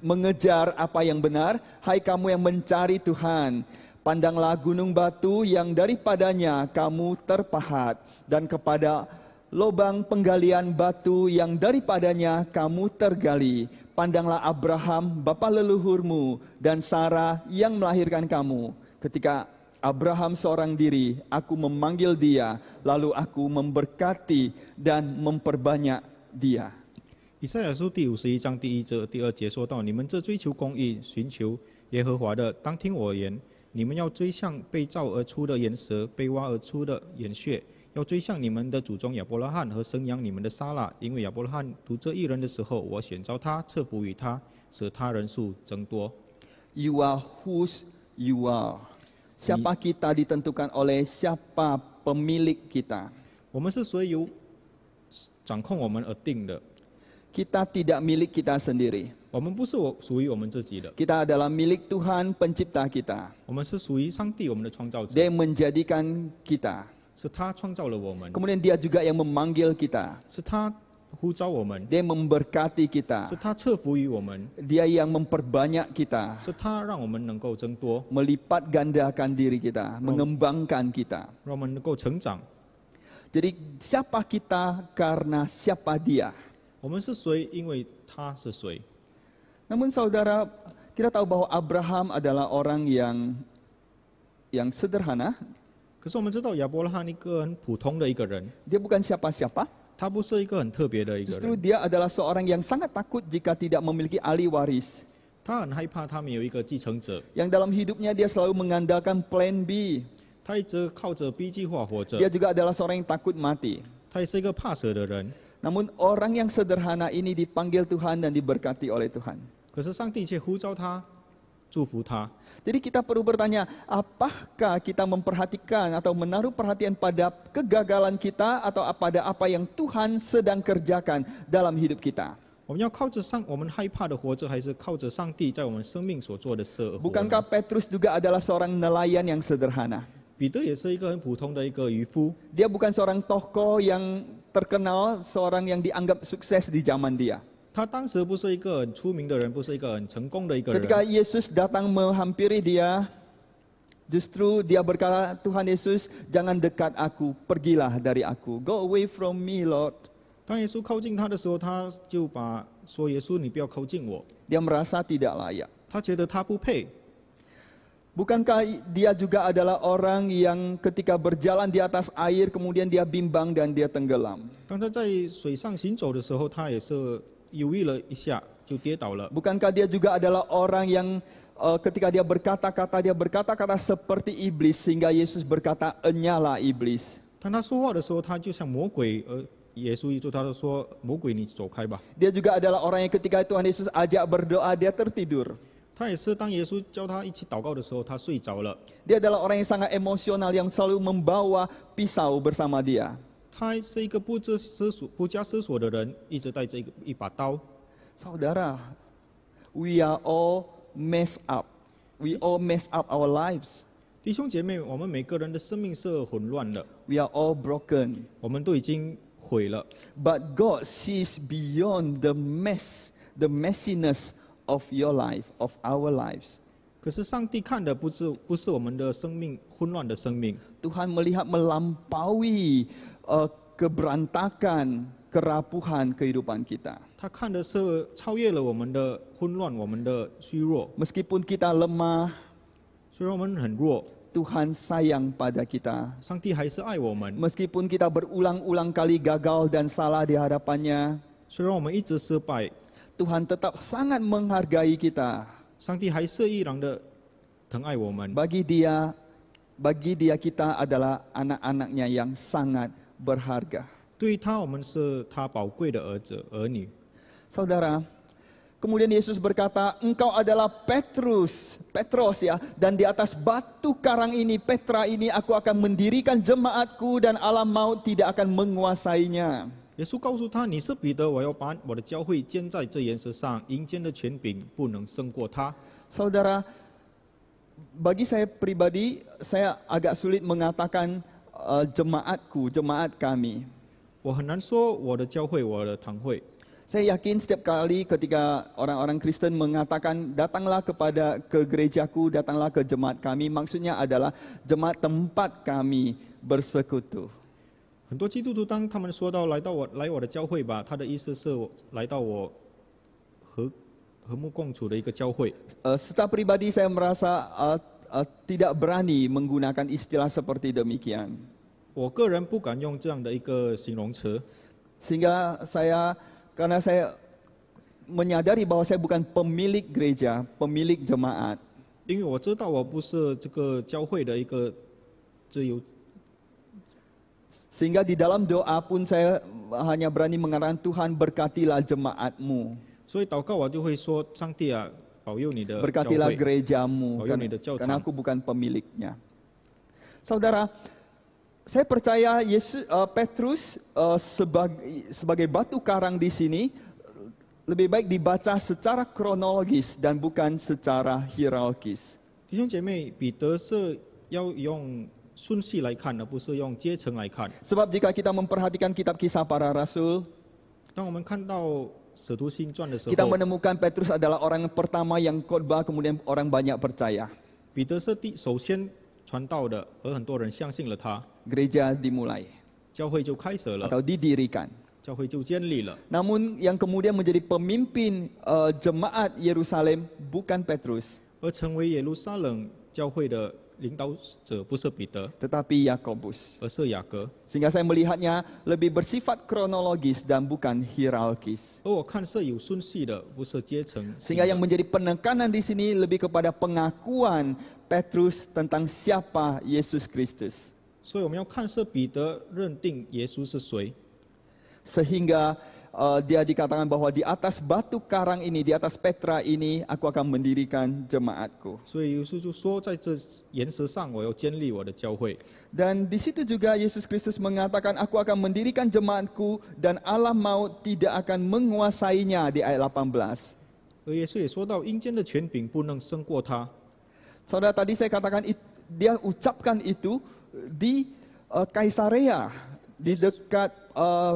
mengejar apa yang benar, hai kamu yang mencari Tuhan. Pandanglah gunung batu yang daripadanya kamu terpahat, dan kepada lubang penggalian batu yang daripadanya kamu tergali. Pandanglah Abraham, bapa leluhurmu, dan Sarah yang melahirkan kamu. Ketika Abraham seorang diri, aku memanggil dia, lalu aku memberkati dan memperbanyak dia. 以赛亚书第51章第1节、第2节说到：你们这追求公义、寻求耶和华的，当听我言。你们要追向被造而出的岩蛇，被挖而出的岩穴，要追向你们的祖宗亚伯拉罕和生养你们的撒拉，因为亚伯拉罕独这一人的时候，我选召他，赐福于他，使他人数增多。 You are whose you are. Siapa kita ditentukan oleh siapa pemilik kita. 我们是谁由掌控我们而定的， Kita tidak milik kita sendiri. 我们不是属于我们自己的， Kita adalah milik Tuhan pencipta kita. 我们是属于上帝，我们的创造者， Dia yang menjadikan kita. 是他创造了我们， Kemudian dia juga yang memanggil kita. 是他呼召我们， Dia yang memberkati 是 kita. 他赐福于我们， Dia yang memperbanyak kita. 是他让我们能够增多， Melipat gandakan diri kita. Mengembangkan kita. 让我们能够成长。 Jadi siapa kita karena siapa dia. 我们是谁？因为他是谁。 Namun saudara, kita tahu bahwa Abraham adalah orang yang sederhana. 可是我们知道亚伯拉罕一个很普通的一个人， Dia bukan siapa-siapa. 他不是一个很特别的一个 Justru 人， dia adalah seorang yang sangat takut jika tidak memiliki ahli waris. 他很害怕他没有一个继承者， Yang dalam hidupnya dia selalu mengandalkan plan B. 他一直靠着 B 计划活着 Dia，juga adalah seorang yang takut mati. 他也是一个怕死的人。 Namun orang yang sederhana ini dipanggil Tuhan dan diberkati oleh Tuhan. 可是上帝却呼召他，祝福他。 Jadi kita perlu bertanya, apakah kita memperhatikan atau menaruh perhatian pada kegagalan kita atau pada apa yang Tuhan sedang kerjakan dalam hidup kita? 我们要靠着我们害怕的活着，还是靠着上帝在我们生命所做的事而活呢？ Bukankah Petrus juga adalah seorang nelayan yang sederhana? 彼得也是一个很普通的一个渔夫， Dia bukan seorang tokoh yang terkenal, seorang yang dianggap sukses di zaman dia. 他当时不是一个很出名的人，不是一个很成功的一个人。 Ketika Yesus datang menghampiri dia, justru dia berkata, Tuhan Yesus, jangan dekat aku, pergilah dari aku. Go away from me, Lord. 当耶稣靠近他的时候，他就说：“耶稣，你不要靠近我。 Dia merasa tidak layak. ”他觉得他不配。 Bukankah dia juga adalah orang yang ketika berjalan di atas air, kemudian dia bimbang dan dia tenggelam? 当他在水上行走的时候，他也是犹豫了一下，就跌倒了。 Bukankah dia juga adalah orang yang ketika dia berkata-kata seperti iblis, sehingga Yesus berkata, enyalah iblis. 当他说话的时候，他就像魔鬼，耶稣一说，他就说：“魔鬼，你走开吧。” Dia juga adalah orang yang ketika Tuhan Yesus ajak berdoa, dia tertidur. 他也是当耶稣叫他一起祷告的时候，他睡着了。 Dia adalah orang yang sangat emosional, yang selalu membawa pisau bersama dia. 他是一个不加思索的人，一直带着一把刀。 Saudara, we are all messed up. We all mess up our lives. 弟兄姐妹，我们每个人的生命是混乱的， We are all broken. 我们都已经毁了。 But God sees beyond the messiness of your life, of our lives. 可是上帝看的不是我们的生命混乱的生命， Tuhan melihat melampaui keberantakan, kerapuhan kehidupan kita. 他看的是超越了我们的混乱，我们的虚弱。 Meskipun kita lemah, 虽然我们很弱， Tuhan sayang pada kita. 上帝还是爱我们。 Meskipun kita berulang-ulang kali gagal dan salah di hadapannya, 虽然我们一直失败， Tuhan tetap sangat menghargai kita. 上帝还是依然的疼爱我们。 Bagi dia kita adalah anak-anaknya yang sangat berharga. 对于他，我们是他宝贵的儿女。 Saudara, kemudian Yesus berkata, engkau adalah Petros ya, dan di atas batu karang ini, Petra ini, aku akan mendirikan jemaatku dan alam maut tidak akan menguasainya. 耶稣告诉他：“你是彼得，我要把我的教会建在这岩石上，阴间的权柄不能胜过他。” Saudara, bagi saya pribadi, saya agak sulit mengatakan jemaatku, jemaat kami. 我很难说我的教会，我的堂会。 Saya yakin setiap kali ketika orang-orang Kristen mengatakan datanglah ke gerejaku, datanglah ke jemaat kami, maksudnya adalah jemaat tempat kami bersekutu. 很多基督徒当他们说到来我的教会吧，他的意思是来到我和睦共处的一个教会。 Secara pribadi saya merasa tidak berani menggunakan istilah seperti demikian. 我个人不敢用这样的一个形容词， Sehingga karena saya menyadari bahwa saya bukan pemilik gereja, pemilik jemaat. 因为我知道我不是这个教会的一个自由。 Sehingga di dalam doa pun saya hanya berani mengatakan Tuhan berkatilah jemaatmu. 所以祷告我就会说：上帝啊，保佑你的教 Berkatilah 会。 gerejamu, karena aku bukan pemiliknya. Saudara, saya percaya Petrus sebagai batu karang di sini lebih baik dibaca secara kronologis dan bukan secara hierarkis. 弟兄姐妹，彼得是要用顺序来看，而不是用阶层来看。 Sebab jika kita memperhatikan kitab Kisah Para Rasul, 当我们看到使徒行传的时 kita 候， menemukan Petrus adalah orang yang pertama yang khotbah, kemudian orang banyak percaya. 彼得是首先传道的，而很多人相信了他， Gereja dimulai 教会就开始了， atau didirikan. 教会就建立了。 Namun yang kemudian menjadi pemimpin jemaat Yerusalem bukan Petrus, 而成为耶路撒冷教会的领导者不是彼得， tetapi Yakobus. 而是雅各。 Sehingga saya melihatnya lebih bersifat kronologis dan bukan hierarkis. 而我看是有顺序的，不是阶层性 Sehingga yang 的。 menjadi penekanan di sini lebih kepada pengakuan Petrus tentang siapa Yesus Kristus. 所以我们要看是彼得认定耶稣是谁， Sehingga dia dikatakan bahwa di atas batu karang ini, di atas Petra ini, aku akan mendirikan jemaatku. 所以耶稣就说，在这岩石上我要建立我的教会。 Dan di situ juga Yesus Kristus mengatakan, aku akan mendirikan jemaatku dan alam maut tidak akan menguasainya di ayat 18. 而耶稣也说到，阴间的权柄不能胜过他。 Saudara, tadi saya katakan dia ucapkan itu di Kaisarea, di dekat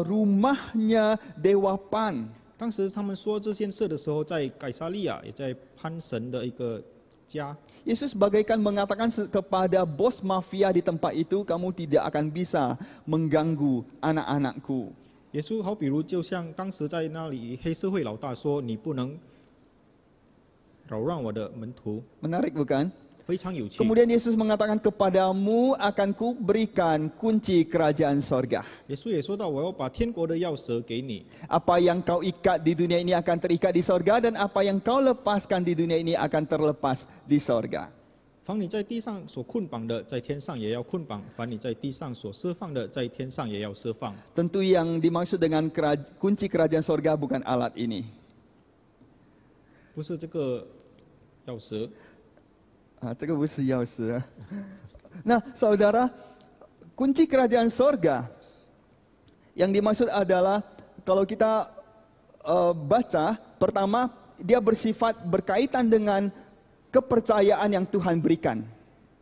rumahnya Dewa Pan. 当时他们说这件事的时候，在改撒利亚，也在潘神的一个家。 Yesus bagaikan mengatakan kepada bos mafia di tempat itu, kamu tidak akan bisa mengganggu anak-anakku. 耶稣好比如就像当时在那里黑社会老大说：“你不能扰乱我的门徒。 Menarik bukan? ” 非常有趣。 Kemudian Yesus mengatakan, kepadamu akan kuberikan kunci kerajaan sorga. 耶稣也说到：“我要把天国的钥匙给你， Apa yang kau ikat di dunia ini akan terikat di sorga, dan apa yang kau lepaskan di dunia ini akan terlepas di sorga. 凡你在地上所捆绑的，在天上也要捆绑；凡你在地上所释放的，在天上也要释放。” Tentu yang dimaksud dengan kunci kerajaan sorga bukan alat ini. 不是这个钥匙， 这个不是钥匙啊. Nah, saudara, kunci kerajaan sorga yang dimaksud adalah kalau kita baca, pertama dia bersifat berkaitan dengan kepercayaan yang Tuhan berikan.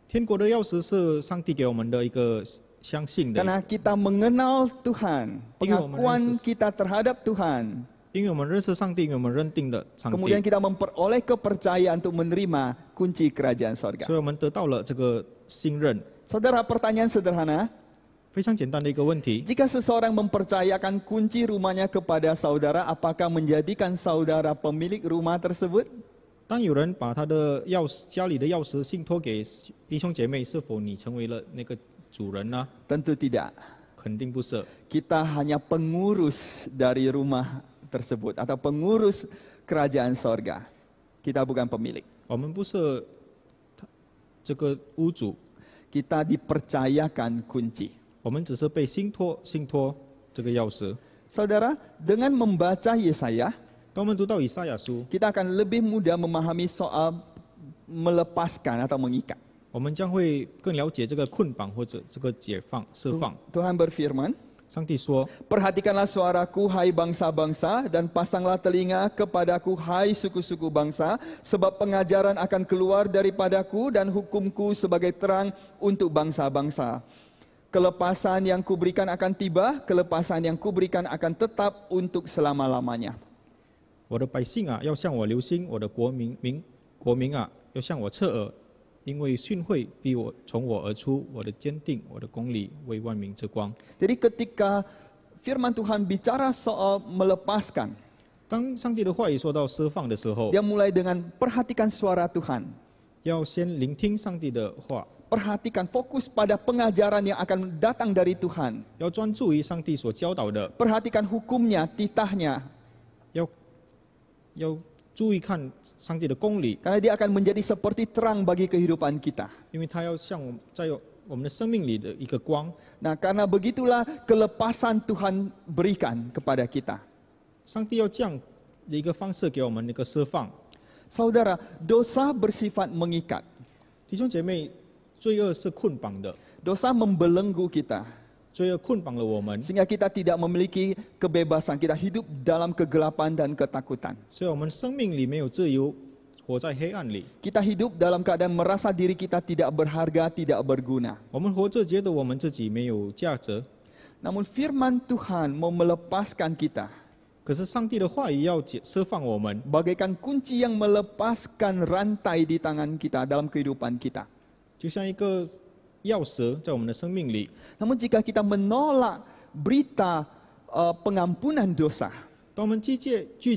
天国的钥匙是上帝给我们的一个相信的， Karena kita mengenal Tuhan, pengakuan kita terhadap Tuhan, 因为我们认识上帝，因为我们认定的上 kemudian 帝， kita memperoleh kepercayaan untuk menerima kunci kerajaan sorga. 所以我们得到了这个信任。 Saudara, pertanyaan sederhana, 非常简单的一个问题。 Jika seseorang mempercayakan kunci rumahnya kepada saudara, apakah menjadikan saudara pemilik rumah tersebut? 当有人把他的家里的钥匙信托给弟兄姐妹，是否你成为了那个主人呢？ Tentu tidak. 肯定不是。 Kita hanya pengurus dari rumah tersebut atau pengurus kerajaan sorga. Kita bukan pemilik. 我们不是这个屋主， Kita dipercayakan kunci. 我们只是被信托这个钥匙。 Saudara, dengan membaca Yesaya, 当我们读到以赛亚书， kita akan lebih mudah memahami soal melepaskan atau mengikat. 我们将会更了解这个捆绑或者这个解放、释放。 Tuhan berfirman, 上帝说： Perhatikanlah suaraku, hai bangsa-bangsa, dan pasanglah telinga kepadaku, hai suku-suku bangsa, sebab pengajaran akan keluar daripadaku dan hukumku sebagai terang untuk bangsa-bangsa. Kelepasan yang kuberikan akan tiba, kelepasan yang kuberikan akan tetap untuk selama-lamanya. 我的百姓啊，要向我留心；我的国民啊，要向我侧耳，因为训诲必从我而出，我的坚定，我的公理为万民之光。 Jadi ketika firman Tuhan bicara soal melepaskan, 当上帝的话语说到释放的时候， dia mulai dengan perhatikan suara Tuhan. 要先聆听上帝的话， Perhatikan, fokus pada pengajaran yang akan datang dari Tuhan. 要专注于上帝所教导的， Perhatikan hukumnya, titahnya. 要注意看上帝的公理， Karena dia akan menjadi seperti terang bagi kehidupan kita. 因为他要像在我们的生命里的一个光。 Nah, karena begitulah kelepasan Tuhan berikan kepada kita. 上帝要这样的一个方式给我们一个释放。 Saudara, dosa bersifat mengikat. 弟兄姐妹，罪恶是捆绑的， Dosa membelenggu kita. 罪恶捆绑了我们， Sehingga kita tidak memiliki kebebasan. Kita hidup dalam kegelapan dan ketakutan. 所以我们生命里没有自由，活在黑暗里。 Kita hidup dalam keadaan merasa diri kita tidak berharga, tidak berguna. 我们活着觉得我们自己没有价值， Namun firman Tuhan mau melepaskan kita. 可是上帝的话语要释放我们， Bagaikan kunci yang melepaskan rantai di tangan kita dalam kehidupan kita. 就像一个钥匙在我们的生命里。 Namun jika kita menolak berita pengampunan dosa 当我们拒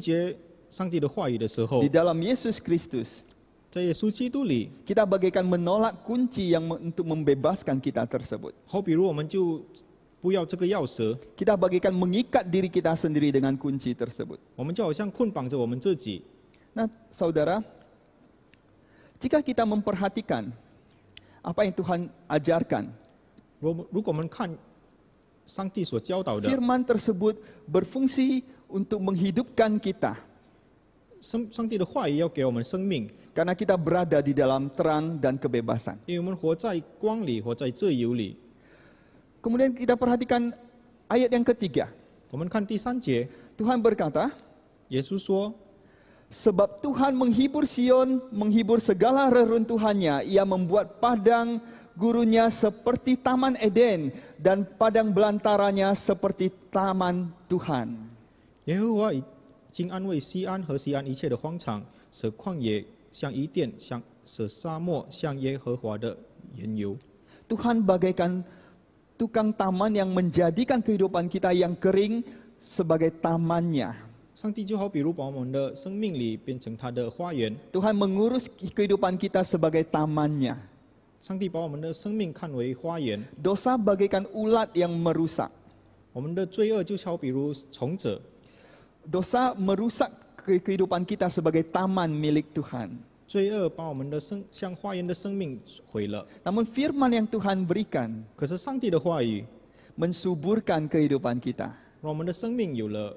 绝上帝的话语的时候 di，dalam Yesus Kristus, 在耶稣基督里， kita bagaikan menolak kunci yang untuk membebaskan kita tersebut. 好比如我们就不要这个钥匙， Kita bagaikan mengikat diri kita sendiri dengan kunci tersebut. 我们就好像捆绑着我们自己。 Nah, saudara, jika kita memperhatikan apa yang Tuhan ajarkan, 如果我们看上帝所教导的， firman tersebut berfungsi untuk menghidupkan kita. 上帝的话语要给我们生命， Karena kita berada di dalam terang dan kebebasan. 因为我们活在光里，活在自由里。 Kemudian kita perhatikan ayat yang ketiga. 我们看第3节， Tuhan berkata, 耶稣说： sebab Tuhan menghibur Sion, menghibur segala reruntuhannya. Ia membuat padang gurunya seperti taman Eden dan padang belantaranya seperti taman Tuhan. 耶和华已经安慰西安和西安一切的荒场，使旷野像伊甸，使沙漠像耶和华的园游。 Tuhan bagaikan tukang taman yang menjadikan kehidupan kita yang kering sebagai tamannya. 上帝就好比如把我们的生命里变成他的花园， Tuhan mengurus kehidupan kita sebagai tamannya. 上帝把我们的生命看为花园， Dosa bagaikan ulat yang merusak. 我们的罪恶就好比如虫子， Dosa merusak kehidupan kita sebagai taman milik Tuhan. 罪恶把我们的像花园的生命毁了。 Namun firman yang Tuhan berikan 可是上帝的话语 mensuburkan kehidupan kita. 让我们的生命有了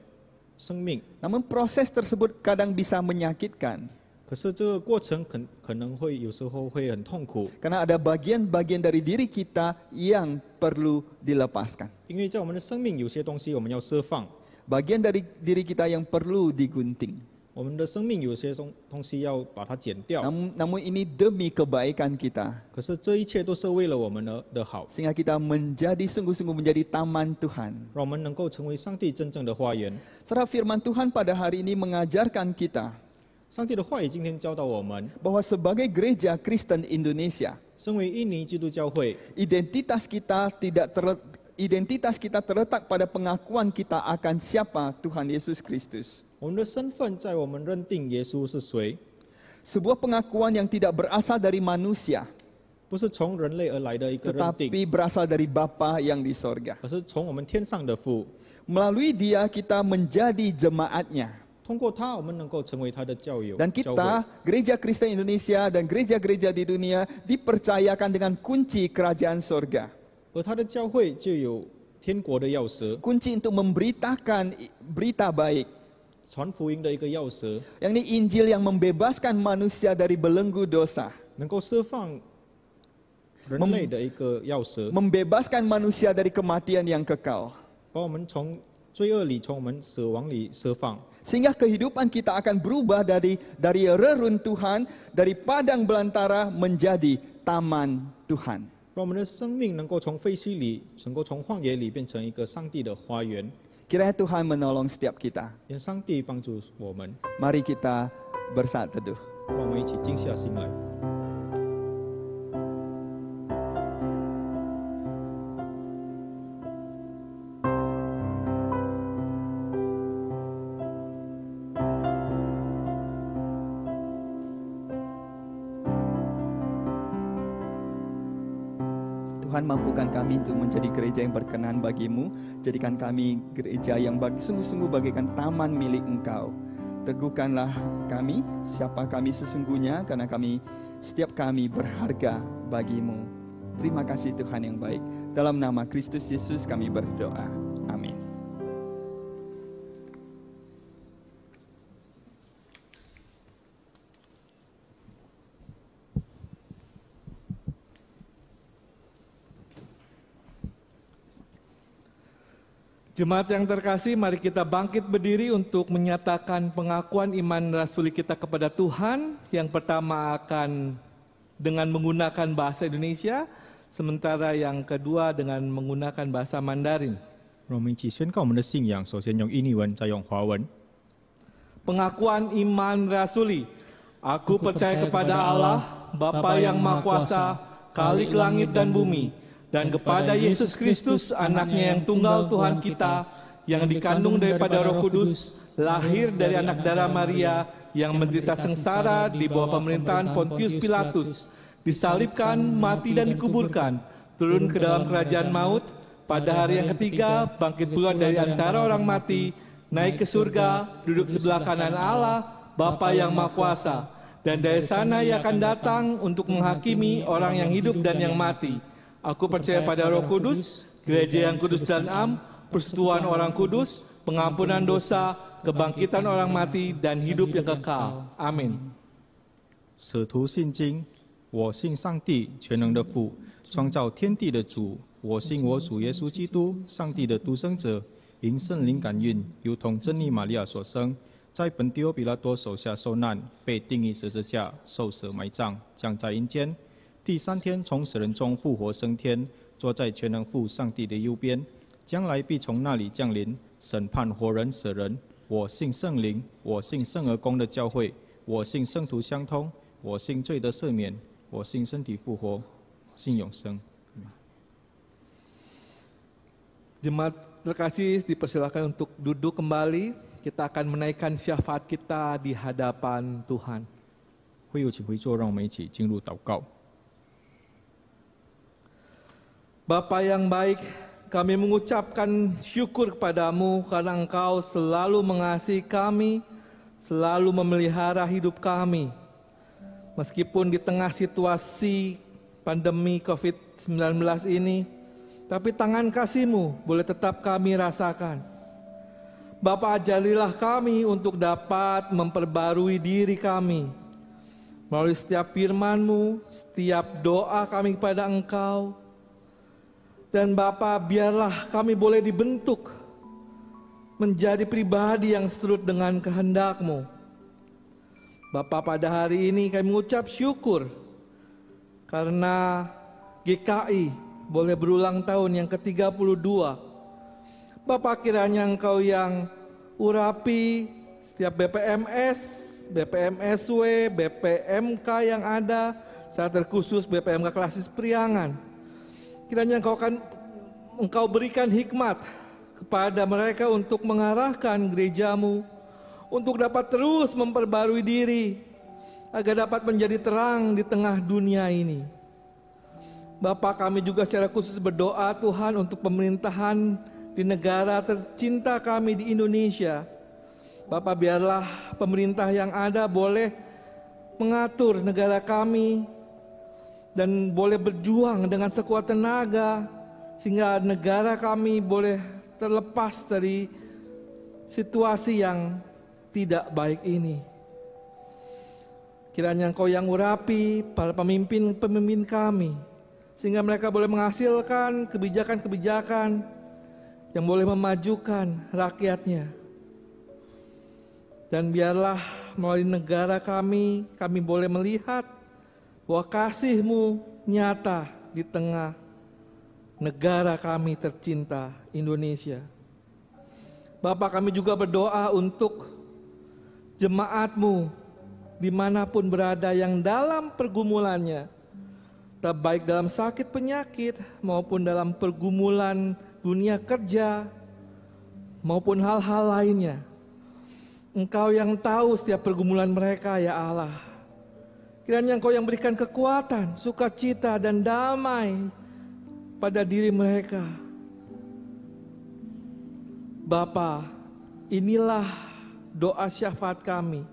生命， Namun proses tersebut kadang bisa menyakitkan. 可是这个过程可能会有时候会很痛苦， Karena ada bagian-bagian dari diri kita yang perlu dilepaskan. 因为在我们的生命有些东西我们要释放， Bagian dari diri kita yang perlu digunting. 我们的生命有些东西要把它剪掉。 Namun ini demi kebaikan kita. 可是这一切都是为了我们的好， Sehingga kita menjadi sungguh-sungguh menjadi taman Tuhan. 让我们能够成为上帝真正的花园。 Saudara, firman Tuhan pada hari ini mengajarkan kita 上帝的话语今天教导我们， bahwa sebagai gereja Kristen Indonesia, 身为印尼基督教会， identitas kita identitas kita terletak pada pengakuan kita akan siapa Tuhan Yesus Kristus. 我们的身份在我们认定耶稣是谁， Sebuah pengakuan yang tidak berasal dari manusia, 不是从人类而来的一个认定， tetapi berasal dari Bapa yang di sorga. 而是从我们天上的父。 Melalui dia kita menjadi jemaatnya. 通过他，我们能够成为他的教友。 Dan 教会 kita, Gereja Kristen Indonesia dan gereja-gereja di dunia dipercayakan dengan kunci kerajaan sorga. 而他的教会就有天国的钥匙， Kunci untuk memberitakan berita baik. 传福音的一个钥匙， Yang ini Injil yang membebaskan manusia dari belenggu dosa. 能够释放人类的一个钥匙， Membebaskan manusia dari kematian yang kekal. 把我们从罪恶里、从我们死亡里释放。 Sehingga kehidupan kita akan berubah dari reruntuhan, dari padang belantara menjadi taman Tuhan. 让我们的生命能够从废墟里，能够从旷野里变成一个上帝的花园。 Kiranya Tuhan menolong setiap kita. 愿上帝帮助我们， Mari kita bersaat teduh. 让我们一起静下心来。 Tuhan, mampukan kami untuk menjadi gereja yang berkenan bagimu. Jadikan kami gereja yang sungguh-sungguh bagaikan taman milik Engkau. Teguhkanlah kami, siapa kami sesungguhnya, karena setiap kami berharga bagimu. Terima kasih Tuhan yang baik. Dalam nama Kristus Yesus kami berdoa. Amin. Jemaat yang terkasih, mari kita bangkit berdiri untuk menyatakan pengakuan iman rasuli kita kepada Tuhan. Yang pertama akan dengan menggunakan bahasa Indonesia, sementara yang kedua dengan menggunakan bahasa Mandarin. 让我们一起宣告我们的信仰，首先用印尼文，再用华文。 Pengakuan iman rasuli. Aku percaya kepada Allah, Bapa yang Maha Kuasa, Khalik langit dan bumi, dan kepada Yesus Kristus, anaknya yang tunggal Tuhan kita, yang dikandung daripada Roh Kudus, lahir dari anak darah Maria, yang menderita sengsara di bawah pemerintahan Pontius Pilatus, disalibkan, mati dan dikuburkan, turun ke dalam kerajaan maut, pada hari yang ketiga bangkit pula dari antara orang mati, naik ke surga, duduk sebelah kanan Allah, Bapa yang Maha Kuasa, dan dari sana ia akan datang untuk menghakimi orang yang hidup dan yang mati. Aku percaya pada Roh Kudus, gereja yang kudus dan am, persekutuan orang kudus, pengampunan dosa, kebangkitan orang mati, dan hidup yang kekal. Amin. 使徒信经，我信上帝全能的父，创造天地的主。我信我主耶稣基督，上帝的独生者，因圣灵感孕，由同真理玛利亚所生，在本丢比拉多手下受难，被钉于十字架，受死埋葬，降在阴间。第三天从死人中复活升天，坐在全能父上帝的右边，将来必从那里降临，审判活人死人。我信圣灵，我信圣而公的教会，我信圣徒相通，我信罪的赦免，我信身体复活，信永生。 Jemaat terkasih dipersilakan untuk duduk kembali. Kita akan menaikkan syafaat kita di hadapan Tuhan. 会友请回座，让我们一起进入祷告。 Bapa yang baik, kami mengucapkan syukur kepadamu karena Engkau selalu mengasihi kami, selalu memelihara hidup kami. Meskipun di tengah situasi pandemi COVID-19 ini, tapi tangan kasih-Mu boleh tetap kami rasakan. Bapa, ajarilah kami untuk dapat memperbarui diri kami. Melalui setiap firman-Mu, setiap doa kami kepada Engkau. Dan Bapa, biarlah kami boleh dibentuk menjadi pribadi yang seturut dengan kehendak-Mu. Bapa, pada hari ini kami mengucap syukur karena GKI boleh berulang tahun yang ke-32. Bapa, kiranya Engkau yang urapi setiap BPMS, BPMSW, BPMK yang ada, secara terkhusus BPMK Klasis Priangan. Kiranya Engkau akan Engkau berikan hikmat kepada mereka untuk mengarahkan gerejamu, untuk dapat terus memperbarui diri, agar dapat menjadi terang di tengah dunia ini. Bapa, kami juga secara khusus berdoa Tuhan untuk pemerintahan di negara tercinta kami di Indonesia. Bapa, biarlah pemerintah yang ada boleh mengatur negara kami dan boleh berjuang dengan sekuat tenaga, sehingga negara kami boleh terlepas dari situasi yang tidak baik ini. Kiranya Engkau yang urapi para pemimpin kami, sehingga mereka boleh menghasilkan kebijakan-kebijakan yang boleh memajukan rakyatnya. Dan biarlah melalui negara kami boleh melihat bahwa kasih-Mu nyata di tengah negara kami tercinta Indonesia. Bapa, kami juga berdoa untuk jemaat-Mu dimanapun berada yang dalam pergumulannya, baik dalam sakit penyakit maupun dalam pergumulan dunia kerja maupun hal-hal lainnya. Engkau yang tahu setiap pergumulan mereka, ya Allah. Kiranya Engkau yang berikan kekuatan, sukacita dan damai pada diri mereka. Bapa, inilah doa syafaat kami.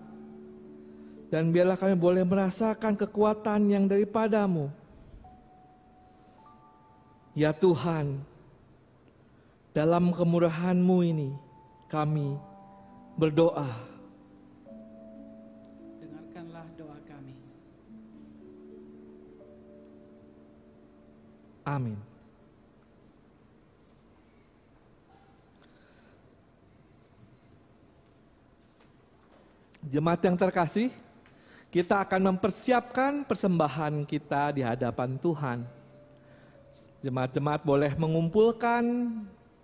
Dan biarlah kami boleh merasakan kekuatan yang daripada-Mu. Ya Tuhan, dalam kemurahan-Mu ini kami berdoa. Dengarkanlah doa kami. Amin. Jemaat yang terkasih, kita akan mempersiapkan persembahan kita di hadapan Tuhan. Jemaat-jemaat boleh mengumpulkan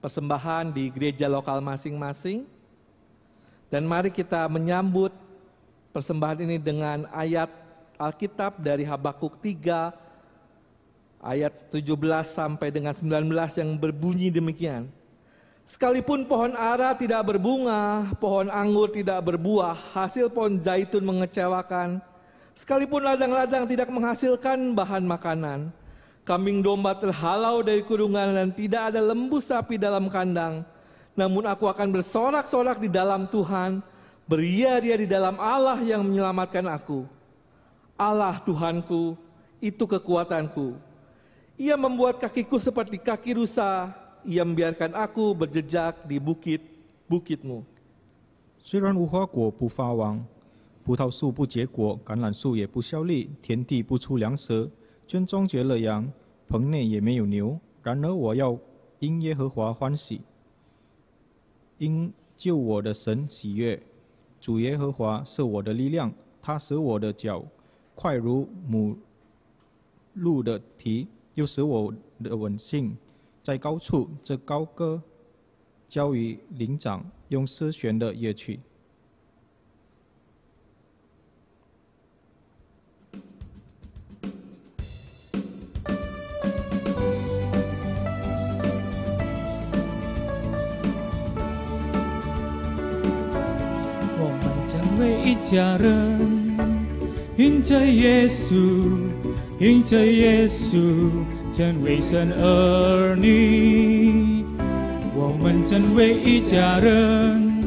persembahan di gereja lokal masing-masing. Dan mari kita menyambut persembahan ini dengan ayat Alkitab dari Habakuk 3 ayat 17 sampai dengan 19 yang berbunyi demikian. Sekalipun pohon ara tidak berbunga, pohon anggur tidak berbuah, hasil pohon zaitun mengecewakan, sekalipun ladang-ladang tidak menghasilkan bahan makanan, kambing domba terhalau dari kurungan dan tidak ada lembu sapi dalam kandang, namun aku akan bersorak-sorak di dalam Tuhan, beria-ria di dalam Allah yang menyelamatkan aku. Allah Tuhanku, itu kekuatanku. Ia membuat kakiku seperti kaki rusa, Ia membiarkan aku berjejak di bukit-bukit-Mu. 虽然无花果不发旺，葡萄树不结果，橄榄树也不效力，田地不出粮食，圈中绝了羊，棚内也没有牛。然而我要因耶和华欢喜，因救我的神喜悦。主耶和华是我的力量，他使我的脚快如母鹿的蹄，又使我的稳性在高处。这高歌交于灵长，用丝弦的乐曲。为一家人，因着耶稣，因着耶稣，真为神儿女。我们真为一家人，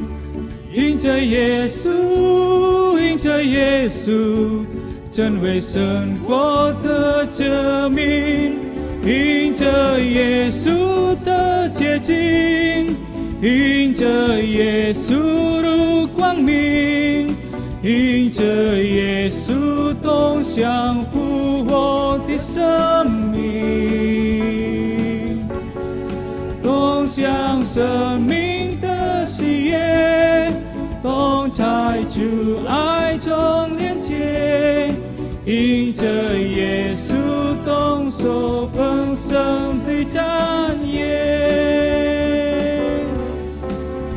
因着耶稣，因着耶稣，真为神国的救民，因着耶稣的洁净，因着耶稣如光明，因着耶稣动向复活的生命，动向生命的喜悦，动在主爱中连结，因着耶稣动手丰盛的展演，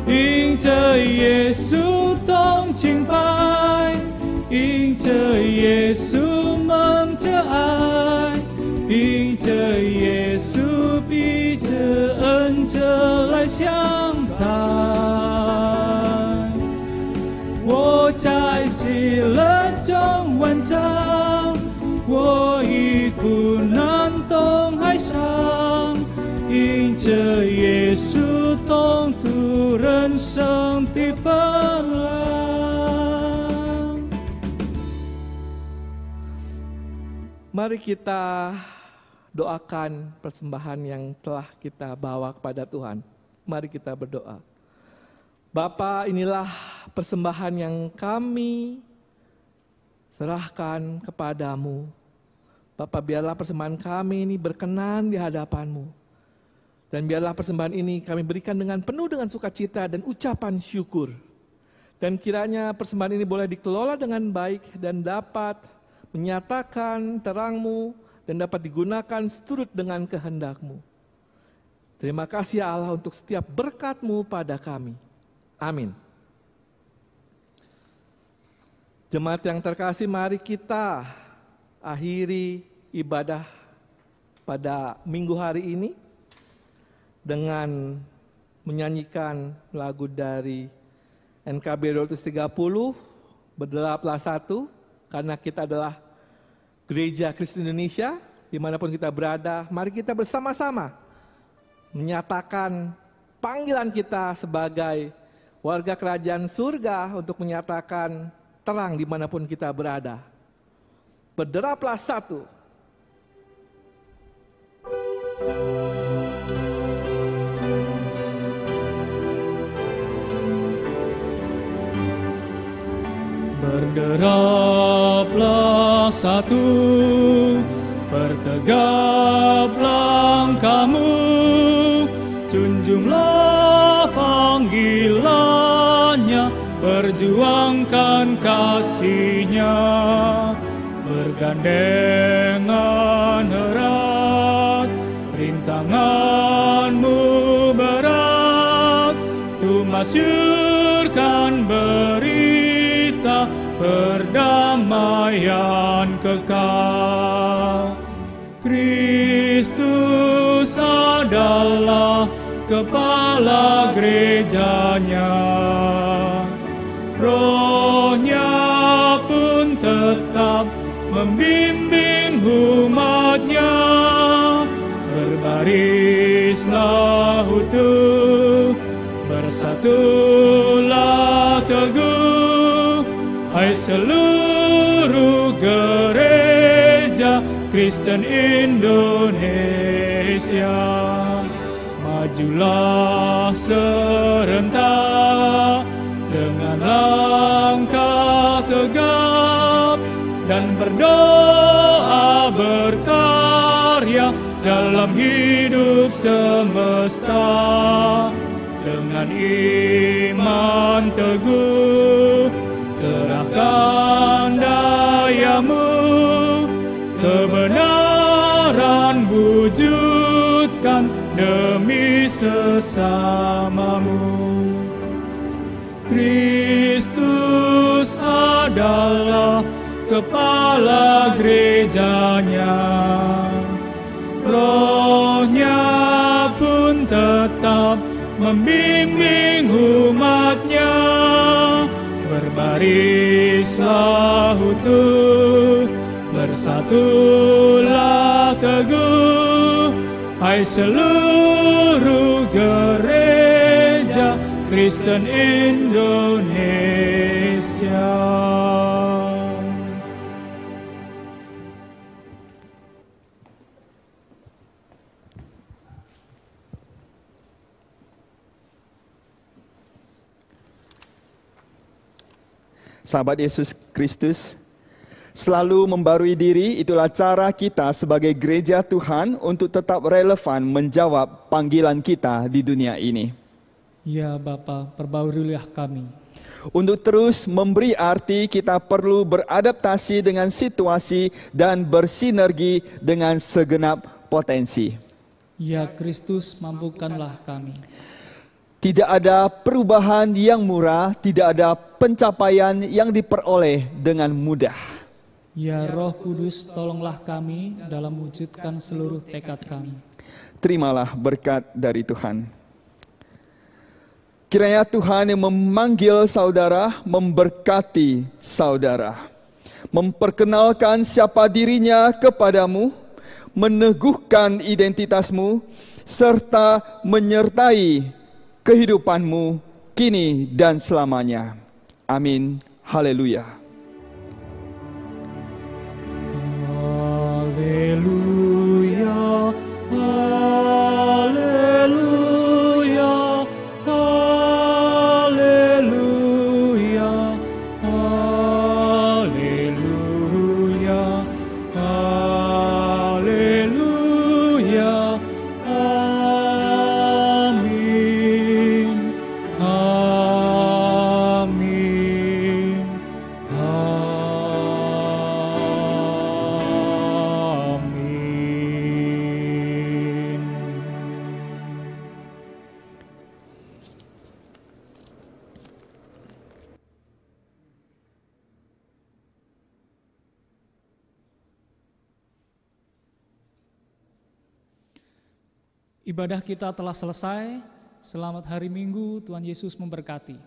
因着耶稣动敬拜，因着耶稣蒙着爱，因着耶稣，披着恩泽来相待。我在喜乐中完成，我与苦难同海上，因着耶稣同度人生的风浪。Mari kita doakan persembahan yang telah kita bawa kepada Tuhan. Mari kita berdoa. Bapa, inilah persembahan yang kami serahkan kepadamu. Bapa, biarlah persembahan kami ini berkenan di hadapan-Mu. Dan biarlah persembahan ini kami berikan dengan penuh dengan sukacita dan ucapan syukur. Dan kiranya persembahan ini boleh dikelola dengan baik dan dapat menyatakan terang-Mu dan dapat digunakan seturut dengan kehendak-Mu. Terima kasih ya Allah untuk setiap berkat-Mu pada kami. Amin. Jemaat yang terkasih, mari kita akhiri ibadah pada minggu hari ini dengan menyanyikan lagu dari NKB 230, Bergelaplah Satu, karena kita adalah Gereja Kristen Indonesia, dimanapun kita berada, mari kita bersama-sama menyatakan panggilan kita sebagai warga kerajaan surga untuk menyatakan terang dimanapun kita berada. Berderaplah satu. Berderaplah satu, bertegap langkahmu, junjunglah panggilannya, perjuangkan kasihnya, bergandengan erat, rintanganmu berat, tu masyurkan berita perdamaian kekal. Kristus adalah kepala gerejanya, Roh-Nya pun tetap membimbing umat-Nya. Berbarislah utuh, bersatulah teguh, hai seluruh gereja Kristen Indonesia. Majulah serentak dengan langkah tegap dan berdoa berkarya dalam hidup semesta. Dengan iman teguh kerahkan dayamu, kebenaran wujudkan demi sesamamu. Kristus adalah kepala gerejanya, Roh-Nya pun tetap membimbing umat-Nya. Berbarislah utuh, bersatulah teguh, hai seluruh gereja Kristen Indonesia. Sahabat Yesus Kristus, selalu membarui diri, itulah cara kita sebagai gereja Tuhan untuk tetap relevan menjawab panggilan kita di dunia ini. Ya Bapa, perbaruilah kami. Untuk terus memberi arti, kita perlu beradaptasi dengan situasi dan bersinergi dengan segenap potensi. Ya Kristus, mampukanlah kami. Tidak ada perubahan yang murah, tidak ada pencapaian yang diperoleh dengan mudah. Ya Roh Kudus, tolonglah kami dalam mewujudkan seluruh tekad kami. Terimalah berkat dari Tuhan. Kiranya Tuhan yang memanggil saudara, memberkati saudara, memperkenalkan siapa dirinya kepadamu, meneguhkan identitasmu, serta menyertai kehidupanmu kini dan selamanya. Amin. Haleluya. Haleluya, haleluya, haleluya, haleluya, haleluya, amin, amin, amin. Ibadah kita telah selesai. Selamat hari Minggu, Tuhan Yesus memberkati.